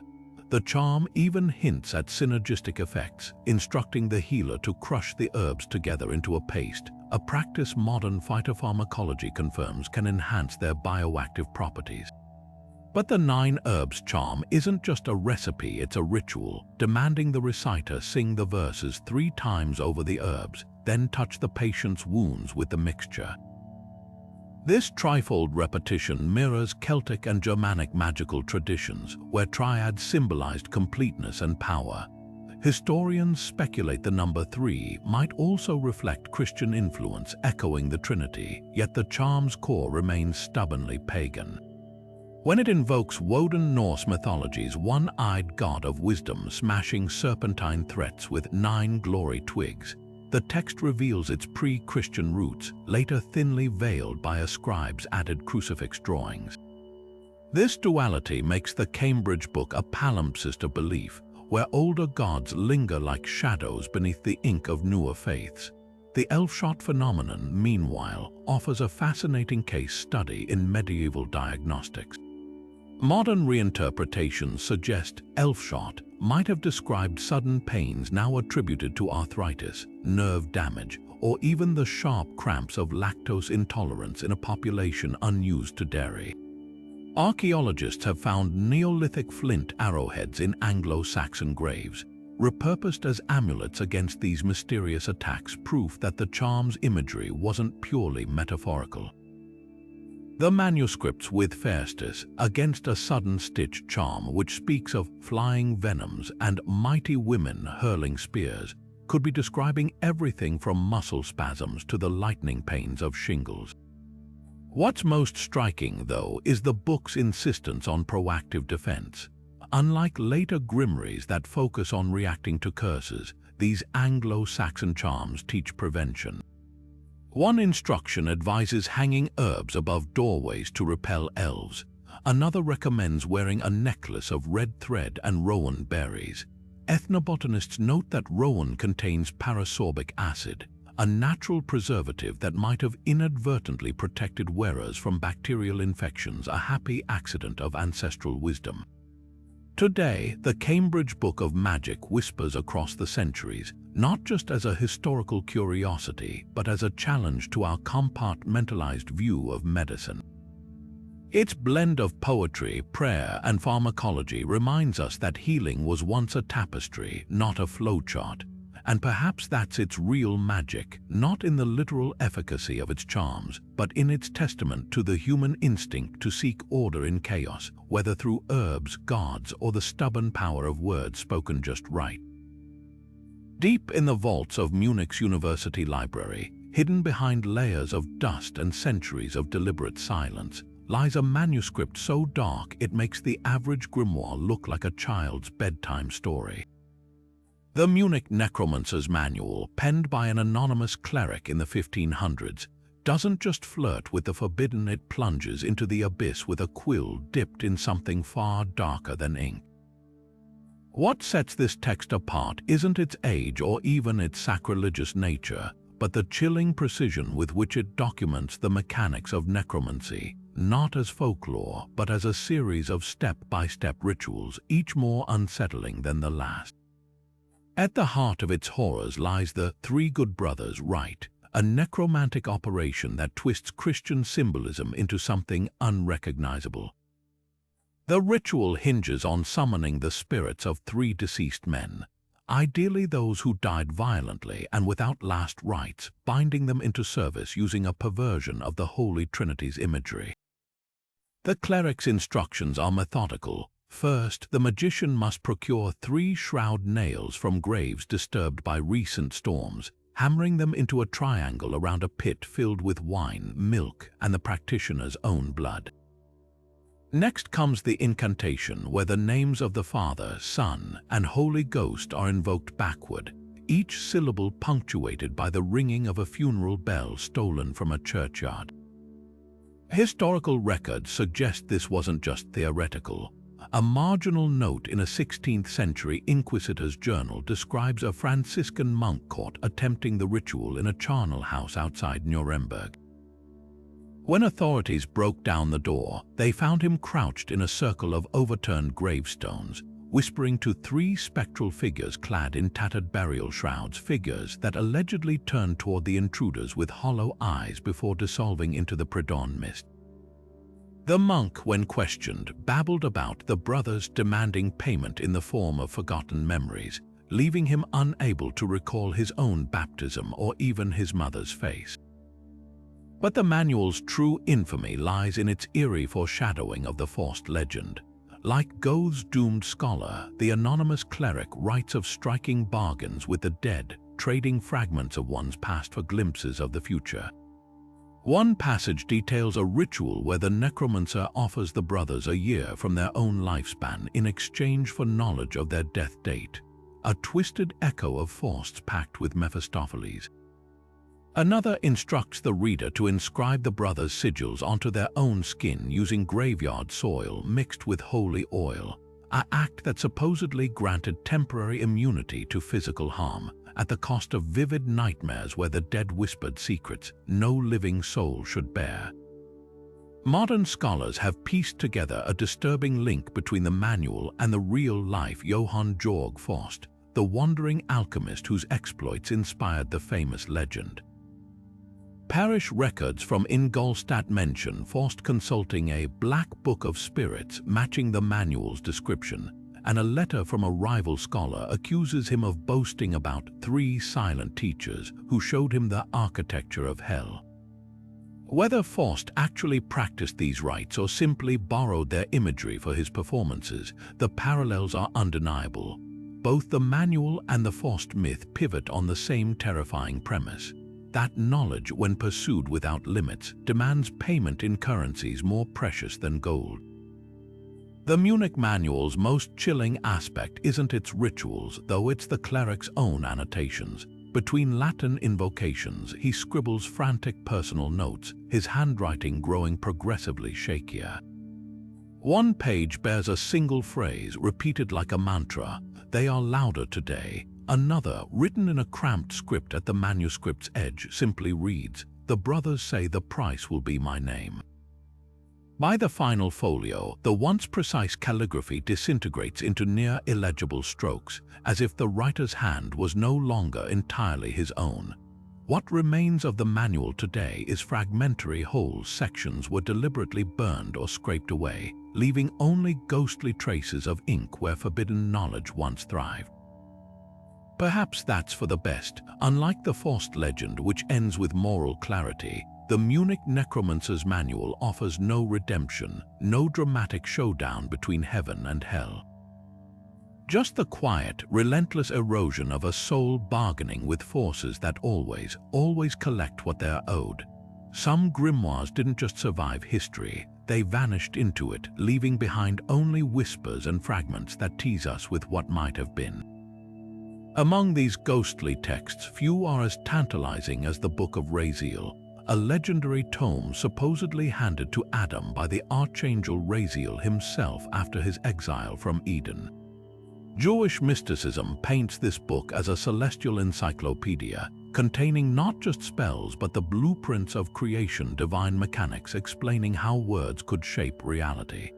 The charm even hints at synergistic effects, instructing the healer to crush the herbs together into a paste, a practice modern phytopharmacology confirms can enhance their bioactive properties. But the 9 Herbs Charm isn't just a recipe, it's a ritual, demanding the reciter sing the verses 3 times over the herbs, then touch the patient's wounds with the mixture. This trifold repetition mirrors Celtic and Germanic magical traditions, where triads symbolized completeness and power. Historians speculate the number 3 might also reflect Christian influence, echoing the Trinity, yet the charm's core remains stubbornly pagan. When it invokes Woden, Norse mythology's one-eyed god of wisdom smashing serpentine threats with 9 glory twigs, the text reveals its pre-Christian roots, later thinly veiled by a scribe's added crucifix drawings. This duality makes the Cambridge Book a palimpsest of belief, where older gods linger like shadows beneath the ink of newer faiths. The elf-shot phenomenon, meanwhile, offers a fascinating case study in medieval diagnostics. Modern reinterpretations suggest elf-shot might have described sudden pains now attributed to arthritis, nerve damage, or even the sharp cramps of lactose intolerance in a population unused to dairy. Archaeologists have found Neolithic flint arrowheads in Anglo-Saxon graves, repurposed as amulets against these mysterious attacks, proof that the charm's imagery wasn't purely metaphorical. The manuscripts with Faestus, against a sudden stitch charm which speaks of flying venoms and mighty women hurling spears, could be describing everything from muscle spasms to the lightning pains of shingles. What's most striking, though, is the book's insistence on proactive defense. Unlike later grimoires that focus on reacting to curses, these Anglo-Saxon charms teach prevention. One instruction advises hanging herbs above doorways to repel elves. Another recommends wearing a necklace of red thread and rowan berries. Ethnobotanists note that rowan contains parasorbic acid, a natural preservative that might have inadvertently protected wearers from bacterial infections, a happy accident of ancestral wisdom. Today, the Cambridge Book of Magic whispers across the centuries, not just as a historical curiosity, but as a challenge to our compartmentalized view of medicine. Its blend of poetry, prayer, and pharmacology reminds us that healing was once a tapestry, not a flowchart. And perhaps that's its real magic, not in the literal efficacy of its charms, but in its testament to the human instinct to seek order in chaos, whether through herbs, gods, or the stubborn power of words spoken just right. Deep in the vaults of Munich's University Library, hidden behind layers of dust and centuries of deliberate silence, lies a manuscript so dark it makes the average grimoire look like a child's bedtime story. The Munich Necromancer's Manual, penned by an anonymous cleric in the 1500s, doesn't just flirt with the forbidden, it plunges into the abyss with a quill dipped in something far darker than ink. What sets this text apart isn't its age or even its sacrilegious nature, but the chilling precision with which it documents the mechanics of necromancy, not as folklore, but as a series of step-by-step rituals, each more unsettling than the last. At the heart of its horrors lies the Three Good Brothers rite, a necromantic operation that twists Christian symbolism into something unrecognizable. The ritual hinges on summoning the spirits of three deceased men, ideally those who died violently and without last rites, binding them into service using a perversion of the Holy Trinity's imagery. The cleric's instructions are methodical. First, the magician must procure 3 shroud nails from graves disturbed by recent storms, hammering them into a triangle around a pit filled with wine, milk, and the practitioner's own blood. Next comes the incantation, where the names of the Father, Son, and Holy Ghost are invoked backward, each syllable punctuated by the ringing of a funeral bell stolen from a churchyard. Historical records suggest this wasn't just theoretical. A marginal note in a 16th-century inquisitor's journal describes a Franciscan monk caught attempting the ritual in a charnel house outside Nuremberg. When authorities broke down the door, they found him crouched in a circle of overturned gravestones, whispering to 3 spectral figures clad in tattered burial shrouds, figures that allegedly turned toward the intruders with hollow eyes before dissolving into the pre-dawn mist. The monk, when questioned, babbled about the brothers demanding payment in the form of forgotten memories, leaving him unable to recall his own baptism or even his mother's face. But the manual's true infamy lies in its eerie foreshadowing of the forced legend. Like Goethe's doomed scholar, the anonymous cleric writes of striking bargains with the dead, trading fragments of one's past for glimpses of the future. One passage details a ritual where the necromancer offers the brothers a year from their own lifespan in exchange for knowledge of their death date, a twisted echo of Faust's pact with Mephistopheles. Another instructs the reader to inscribe the brothers' sigils onto their own skin using graveyard soil mixed with holy oil, an act that supposedly granted temporary immunity to physical harm, at the cost of vivid nightmares where the dead whispered secrets no living soul should bear. Modern scholars have pieced together a disturbing link between the manual and the real-life Johann Georg Faust, the wandering alchemist whose exploits inspired the famous legend. Parish records from Ingolstadt mention Faust consulting a Black Book of Spirits matching the manual's description, and a letter from a rival scholar accuses him of boasting about 3 silent teachers who showed him the architecture of hell. Whether Faust actually practiced these rites or simply borrowed their imagery for his performances, the parallels are undeniable. Both the manual and the Faust myth pivot on the same terrifying premise: that knowledge, when pursued without limits, demands payment in currencies more precious than gold. The Munich Manual's most chilling aspect isn't its rituals, though it's the cleric's own annotations. Between Latin invocations, he scribbles frantic personal notes, his handwriting growing progressively shakier. One page bears a single phrase repeated like a mantra, "They are louder today." Another, written in a cramped script at the manuscript's edge, simply reads, "The brothers say the price will be my name." By the final folio, the once precise calligraphy disintegrates into near illegible strokes, as if the writer's hand was no longer entirely his own. What remains of the manual today is fragmentary. Whole sections were deliberately burned or scraped away, leaving only ghostly traces of ink where forbidden knowledge once thrived. Perhaps that's for the best. Unlike the Faust legend, which ends with moral clarity, the Munich Necromancer's Manual offers no redemption, no dramatic showdown between heaven and hell. Just the quiet, relentless erosion of a soul bargaining with forces that always collect what they're owed. Some grimoires didn't just survive history, they vanished into it, leaving behind only whispers and fragments that tease us with what might have been. Among these ghostly texts, few are as tantalizing as the Book of Raziel, a legendary tome supposedly handed to Adam by the archangel Raziel himself after his exile from Eden. Jewish mysticism paints this book as a celestial encyclopedia, containing not just spells but the blueprints of creation, divine mechanics explaining how words could shape reality.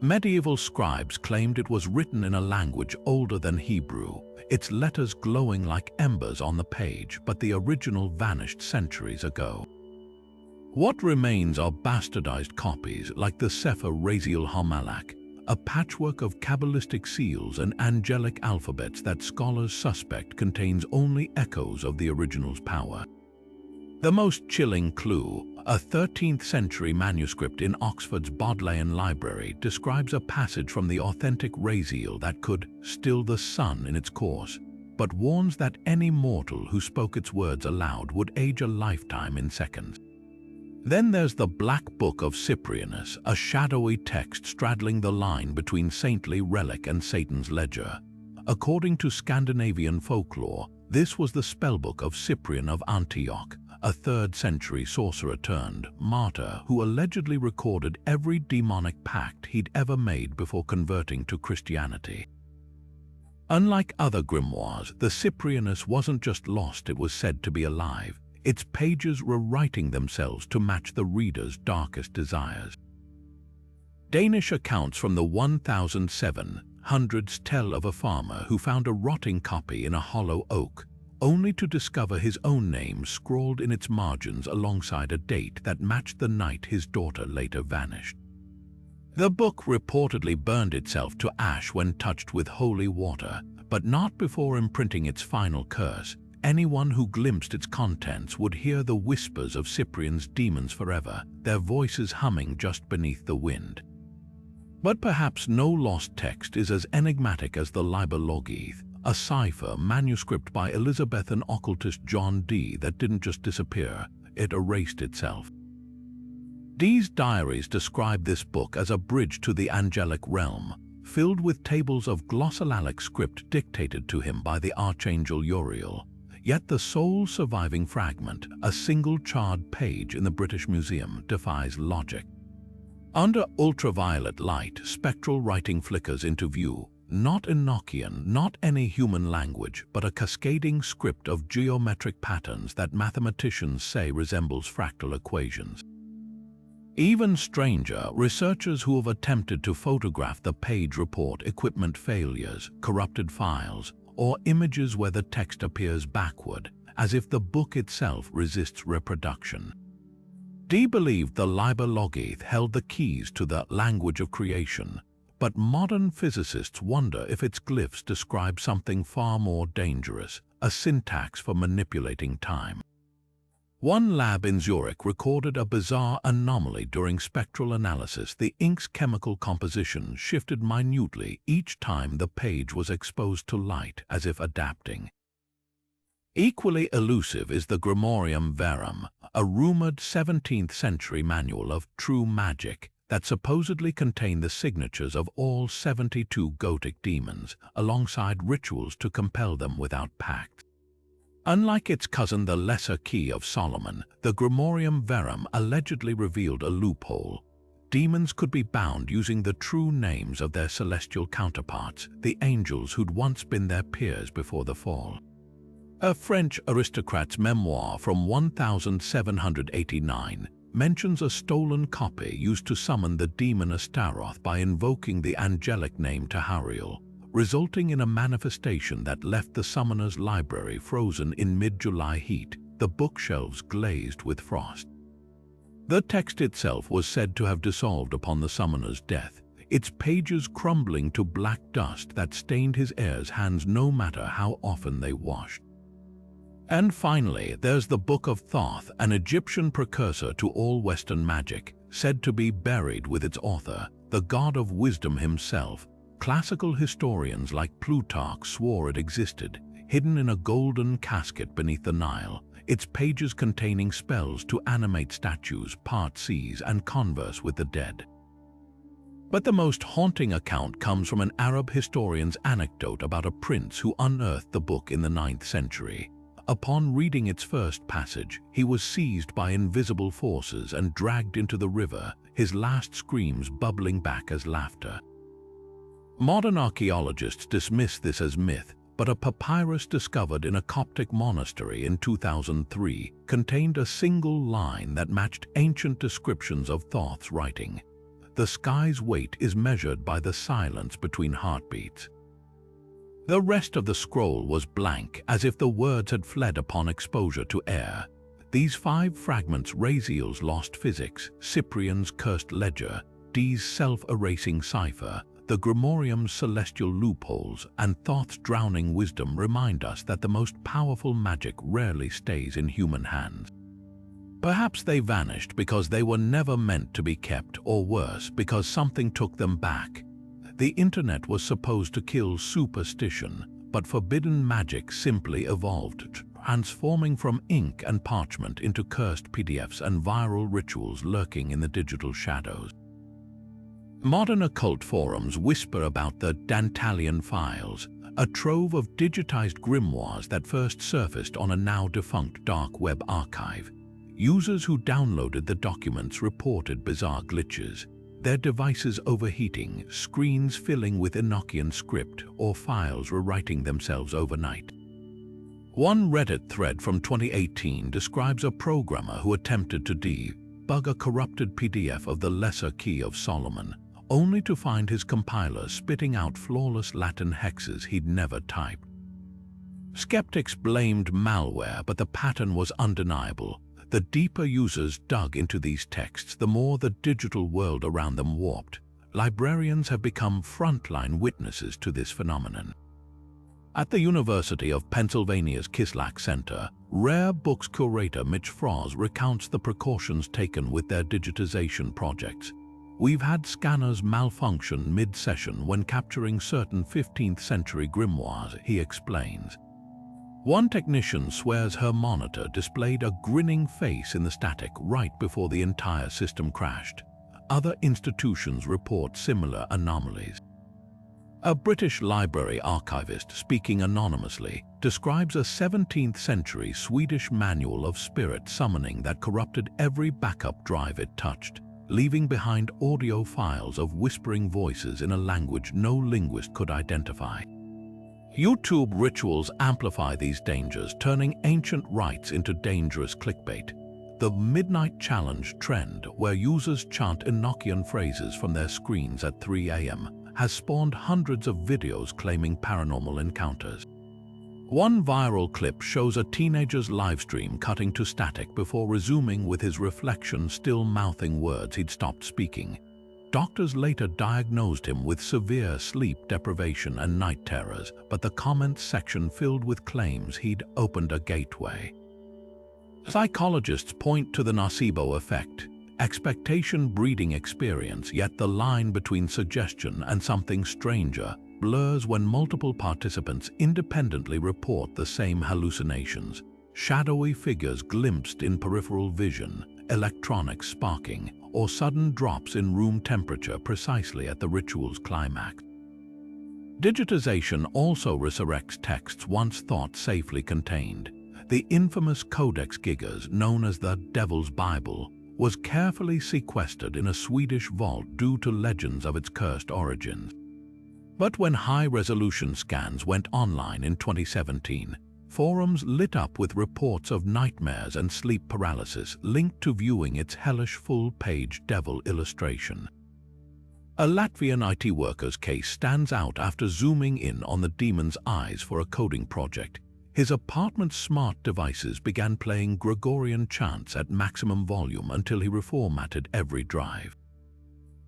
Medieval scribes claimed it was written in a language older than Hebrew, its letters glowing like embers on the page, but the original vanished centuries ago. What remains are bastardized copies like the Sefer Raziel HaMalach, a patchwork of Kabbalistic seals and angelic alphabets that scholars suspect contains only echoes of the original's power. The most chilling clue, a 13th century manuscript in Oxford's Bodleian Library, describes a passage from the authentic Raziel that could still the sun in its course, but warns that any mortal who spoke its words aloud would age a lifetime in seconds. Then there's the Black Book of Cyprianus, a shadowy text straddling the line between saintly relic and Satan's ledger. According to Scandinavian folklore, this was the spellbook of Cyprian of Antioch, a 3rd century sorcerer turned martyr who allegedly recorded every demonic pact he'd ever made before converting to Christianity. Unlike other grimoires, the Cyprianus wasn't just lost, it was said to be alive, its pages rewriting themselves to match the reader's darkest desires. Danish accounts from the 1700s tell of a farmer who found a rotting copy in a hollow oak, only to discover his own name scrawled in its margins alongside a date that matched the night his daughter later vanished. The book reportedly burned itself to ash when touched with holy water, but not before imprinting its final curse. Anyone who glimpsed its contents would hear the whispers of Cyprian's demons forever, their voices humming just beneath the wind. But perhaps no lost text is as enigmatic as the Liber Logith, a cipher manuscript by Elizabethan occultist John Dee that didn't just disappear, it erased itself. Dee's diaries describe this book as a bridge to the angelic realm, filled with tables of glossolalia script dictated to him by the archangel Uriel. Yet the sole surviving fragment, a single charred page in the British Museum, defies logic. Under ultraviolet light, spectral writing flickers into view, not Enochian, not any human language, but a cascading script of geometric patterns that mathematicians say resembles fractal equations. Even stranger, researchers who have attempted to photograph the page report equipment failures, corrupted files, or images where the text appears backward, as if the book itself resists reproduction. Dee believed the Liber Logith held the keys to the language of creation, but modern physicists wonder if its glyphs describe something far more dangerous, a syntax for manipulating time. One lab in Zurich recorded a bizarre anomaly during spectral analysis. The ink's chemical composition shifted minutely each time the page was exposed to light, as if adapting. Equally elusive is the Grimorium Verum, a rumored 17th century manual of true magic that supposedly contained the signatures of all 72 Gothic demons, alongside rituals to compel them without pact. Unlike its cousin, the Lesser Key of Solomon, the Grimorium Verum allegedly revealed a loophole. Demons could be bound using the true names of their celestial counterparts, the angels who'd once been their peers before the fall. A French aristocrat's memoir from 1789 mentions a stolen copy used to summon the demon Astaroth by invoking the angelic name Tahariel, resulting in a manifestation that left the summoner's library frozen in mid-July heat, the bookshelves glazed with frost. The text itself was said to have dissolved upon the summoner's death, its pages crumbling to black dust that stained his heir's hands no matter how often they washed. And finally, there's the Book of Thoth, an Egyptian precursor to all Western magic, said to be buried with its author, the god of wisdom himself. Classical historians like Plutarch swore it existed, hidden in a golden casket beneath the Nile, its pages containing spells to animate statues, part seas, and converse with the dead. But the most haunting account comes from an Arab historian's anecdote about a prince who unearthed the book in the 9th century. Upon reading its first passage, he was seized by invisible forces and dragged into the river, his last screams bubbling back as laughter. Modern archaeologists dismiss this as myth, but a papyrus discovered in a Coptic monastery in 2003 contained a single line that matched ancient descriptions of Thoth's writing. The sky's weight is measured by the silence between heartbeats. The rest of the scroll was blank, as if the words had fled upon exposure to air. These 5 fragments: Raziel's lost physics, Cyprian's cursed ledger, Dee's self-erasing cipher, the Grimoire's celestial loopholes, and Thoth's drowning wisdom remind us that the most powerful magic rarely stays in human hands. Perhaps they vanished because they were never meant to be kept, or worse, because something took them back. The internet was supposed to kill superstition, but forbidden magic simply evolved, transforming from ink and parchment into cursed PDFs and viral rituals lurking in the digital shadows. Modern occult forums whisper about the Dantalian Files, a trove of digitized grimoires that first surfaced on a now-defunct dark web archive. Users who downloaded the documents reported bizarre glitches, their devices overheating, screens filling with Enochian script, or files rewriting themselves overnight. One Reddit thread from 2018 describes a programmer who attempted to debug a corrupted PDF of the Lesser Key of Solomon, only to find his compiler spitting out flawless Latin hexes he'd never typed. Skeptics blamed malware, but the pattern was undeniable. The deeper users dug into these texts, the more the digital world around them warped. Librarians have become frontline witnesses to this phenomenon. At the University of Pennsylvania's Kislak Center, rare books curator Mitch Froz recounts the precautions taken with their digitization projects. "We've had scanners malfunction mid-session when capturing certain 15th century grimoires," he explains. One technician swears her monitor displayed a grinning face in the static right before the entire system crashed. Other institutions report similar anomalies. A British library archivist, speaking anonymously, describes a 17th century Swedish manual of spirit summoning that corrupted every backup drive it touched, leaving behind audio files of whispering voices in a language no linguist could identify. YouTube rituals amplify these dangers, turning ancient rites into dangerous clickbait. The Midnight Challenge trend, where users chant Enochian phrases from their screens at 3 a.m., has spawned hundreds of videos claiming paranormal encounters. One viral clip shows a teenager's livestream cutting to static before resuming with his reflection still mouthing words he'd stopped speaking. Doctors later diagnosed him with severe sleep deprivation and night terrors, but the comments section filled with claims he'd opened a gateway. Psychologists point to the nocebo effect, expectation breeding experience, yet the line between suggestion and something stranger blurs when multiple participants independently report the same hallucinations. Shadowy figures glimpsed in peripheral vision, electronics sparking, or sudden drops in room temperature precisely at the ritual's climax. Digitization also resurrects texts once thought safely contained. The infamous Codex Gigas, known as the Devil's Bible, was carefully sequestered in a Swedish vault due to legends of its cursed origins. But when high-resolution scans went online in 2017, forums lit up with reports of nightmares and sleep paralysis linked to viewing its hellish full-page devil illustration. A Latvian IT worker's case stands out after zooming in on the demon's eyes for a coding project. His apartment's smart devices began playing Gregorian chants at maximum volume until he reformatted every drive.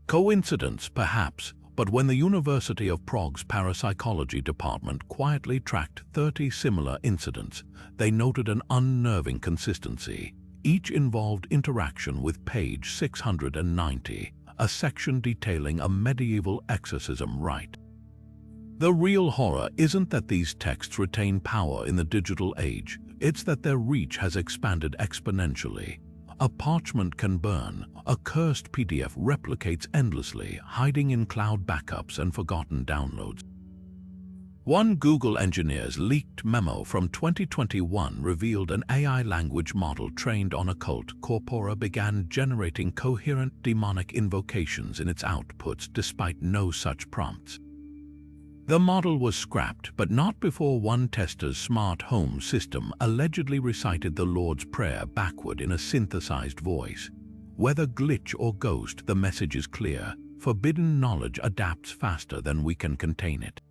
Coincidence, perhaps, but when the University of Prague's parapsychology department quietly tracked 30 similar incidents, they noted an unnerving consistency. Each involved interaction with page 690, a section detailing a medieval exorcism rite. The real horror isn't that these texts retain power in the digital age, it's that their reach has expanded exponentially. A parchment can burn, a cursed PDF replicates endlessly, hiding in cloud backups and forgotten downloads. One Google engineer's leaked memo from 2021 revealed an AI language model trained on occult corpora began generating coherent demonic invocations in its outputs despite no such prompts. The model was scrapped, but not before one tester's smart home system allegedly recited the Lord's Prayer backward in a synthesized voice. Whether glitch or ghost, the message is clear: forbidden knowledge adapts faster than we can contain it.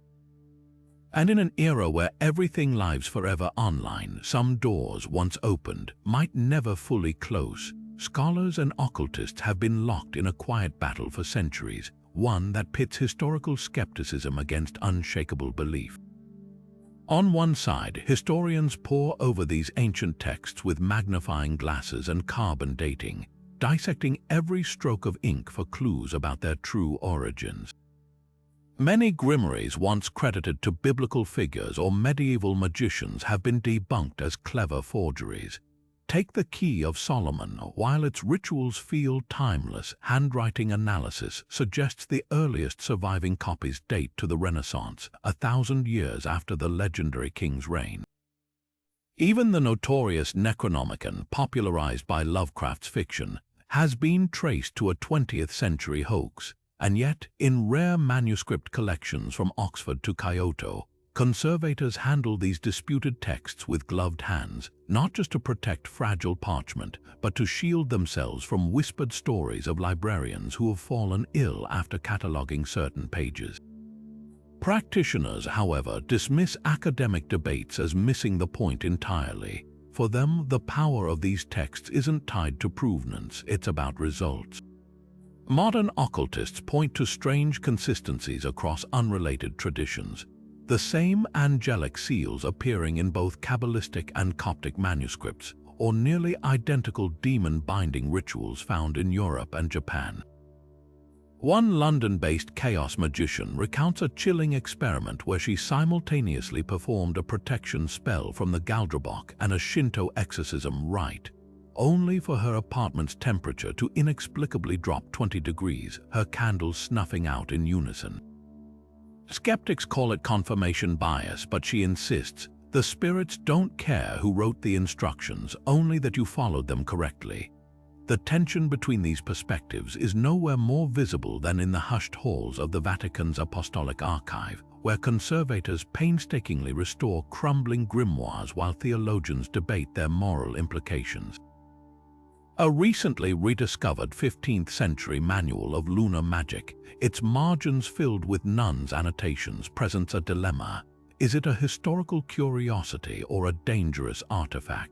And in an era where everything lives forever online, some doors once opened might never fully close. Scholars and occultists have been locked in a quiet battle for centuries, one that pits historical skepticism against unshakable belief. On one side, historians pore over these ancient texts with magnifying glasses and carbon dating, dissecting every stroke of ink for clues about their true origins. Many grimoires once credited to biblical figures or medieval magicians have been debunked as clever forgeries. Take the Key of Solomon. While its rituals feel timeless, handwriting analysis suggests the earliest surviving copies date to the Renaissance, 1,000 years after the legendary king's reign. Even the notorious Necronomicon, popularized by Lovecraft's fiction, has been traced to a 20th century hoax. And yet, in rare manuscript collections from Oxford to Kyoto, conservators handle these disputed texts with gloved hands, not just to protect fragile parchment, but to shield themselves from whispered stories of librarians who have fallen ill after cataloging certain pages. Practitioners, however, dismiss academic debates as missing the point entirely. For them, the power of these texts isn't tied to provenance, it's about results. Modern occultists point to strange consistencies across unrelated traditions. The same angelic seals appearing in both Kabbalistic and Coptic manuscripts, or nearly identical demon-binding rituals found in Europe and Japan. One London-based chaos magician recounts a chilling experiment where she simultaneously performed a protection spell from the Galdrabok and a Shinto exorcism rite, only for her apartment's temperature to inexplicably drop 20 degrees, her candles snuffing out in unison. Skeptics call it confirmation bias, but she insists the spirits don't care who wrote the instructions, only that you followed them correctly. The tension between these perspectives is nowhere more visible than in the hushed halls of the Vatican's Apostolic Archive, where conservators painstakingly restore crumbling grimoires while theologians debate their moral implications. A recently rediscovered 15th century manual of lunar magic, its margins filled with nuns' annotations, presents a dilemma. Is it a historical curiosity or a dangerous artifact?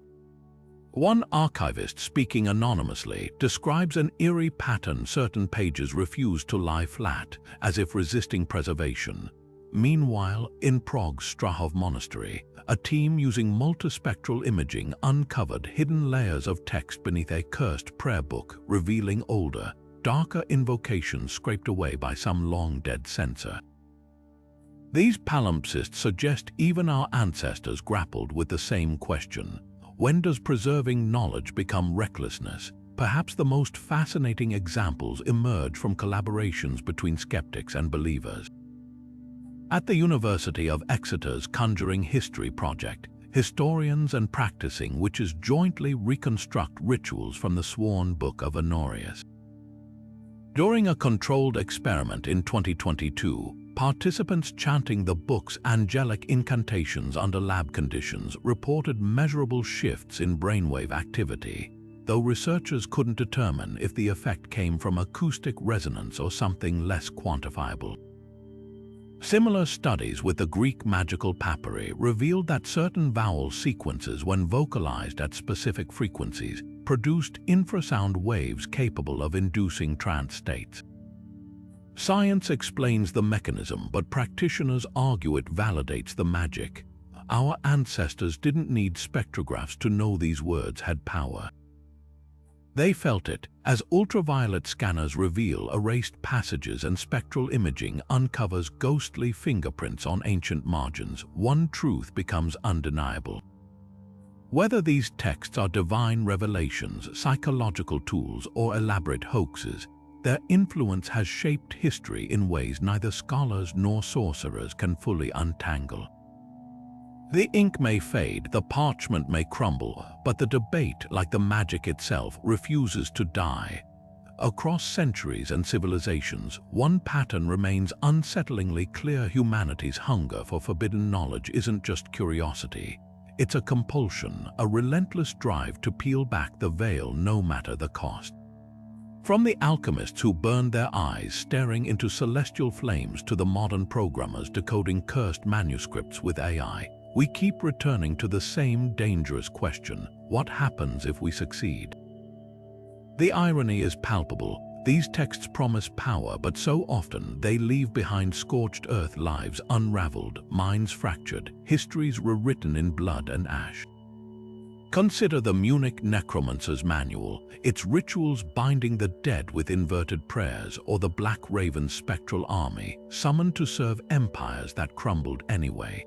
One archivist, speaking anonymously, describes an eerie pattern: certain pages refuse to lie flat, as if resisting preservation. Meanwhile, in Prague's Strahov Monastery, a team using multispectral imaging uncovered hidden layers of text beneath a cursed prayer book, revealing older, darker invocations scraped away by some long-dead censor. These palimpsests suggest even our ancestors grappled with the same question. When does preserving knowledge become recklessness? Perhaps the most fascinating examples emerge from collaborations between skeptics and believers. At the University of Exeter's Conjuring History Project, historians and practicing witches jointly reconstruct rituals from the sworn Book of Honorius. During a controlled experiment in 2022, Participants chanting the book's angelic incantations under lab conditions reported measurable shifts in brainwave activity, though researchers couldn't determine if the effect came from acoustic resonance or something less quantifiable. Similar studies with the Greek magical papyri revealed that certain vowel sequences, when vocalized at specific frequencies, produced infrasound waves capable of inducing trance states. Science explains the mechanism, but practitioners argue it validates the magic. Our ancestors didn't need spectrographs to know these words had power. They felt it, as ultraviolet scanners reveal erased passages and spectral imaging uncovers ghostly fingerprints on ancient margins. One truth becomes undeniable. Whether these texts are divine revelations, psychological tools, or elaborate hoaxes, their influence has shaped history in ways neither scholars nor sorcerers can fully untangle. The ink may fade, the parchment may crumble, but the debate, like the magic itself, refuses to die. Across centuries and civilizations, one pattern remains unsettlingly clear: humanity's hunger for forbidden knowledge isn't just curiosity. It's a compulsion, a relentless drive to peel back the veil no matter the cost. From the alchemists who burned their eyes staring into celestial flames to the modern programmers decoding cursed manuscripts with AI, we keep returning to the same dangerous question: what happens if we succeed? The irony is palpable. These texts promise power, but so often they leave behind scorched earth, lives unraveled, minds fractured, histories rewritten in blood and ash. Consider the Munich Necromancer's Manual, its rituals binding the dead with inverted prayers, or the Black Raven's spectral army, summoned to serve empires that crumbled anyway.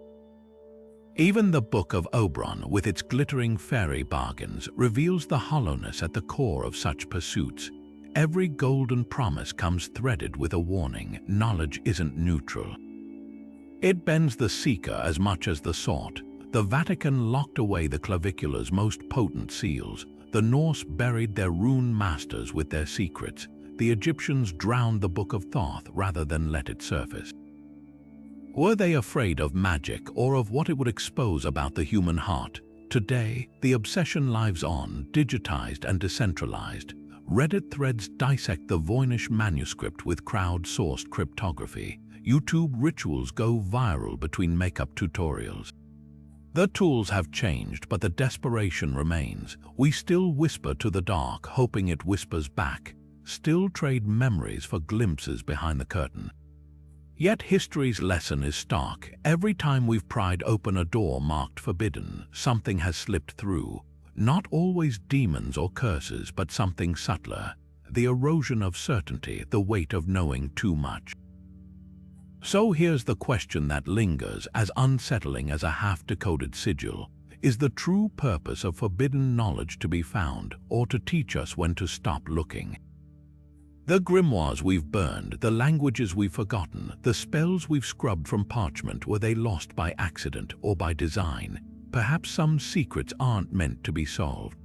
Even the Book of Oberon, with its glittering fairy bargains, reveals the hollowness at the core of such pursuits. Every golden promise comes threaded with a warning: knowledge isn't neutral. It bends the seeker as much as the sought. The Vatican locked away the clavicular's most potent seals. The Norse buried their rune masters with their secrets. The Egyptians drowned the Book of Thoth rather than let it surface. Were they afraid of magic or of what it would expose about the human heart? Today, the obsession lives on, digitized and decentralized. Reddit threads dissect the Voynich Manuscript with crowd-sourced cryptography. YouTube rituals go viral between makeup tutorials. The tools have changed, but the desperation remains. We still whisper to the dark, hoping it whispers back. Still trade memories for glimpses behind the curtain. Yet history's lesson is stark. Every time we've pried open a door marked forbidden, something has slipped through. Not always demons or curses, but something subtler. The erosion of certainty, the weight of knowing too much. So here's the question that lingers, as unsettling as a half-decoded sigil. Is the true purpose of forbidden knowledge to be found, or to teach us when to stop looking? The grimoires we've burned, the languages we've forgotten, the spells we've scrubbed from parchment, were they lost by accident or by design? Perhaps some secrets aren't meant to be solved.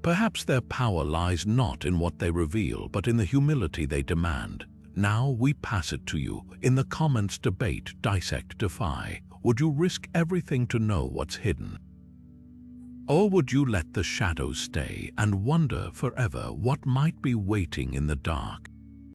Perhaps their power lies not in what they reveal, but in the humility they demand. Now we pass it to you. In the comments, debate, dissect, defy. Would you risk everything to know what's hidden? Or would you let the shadows stay and wonder forever what might be waiting in the dark?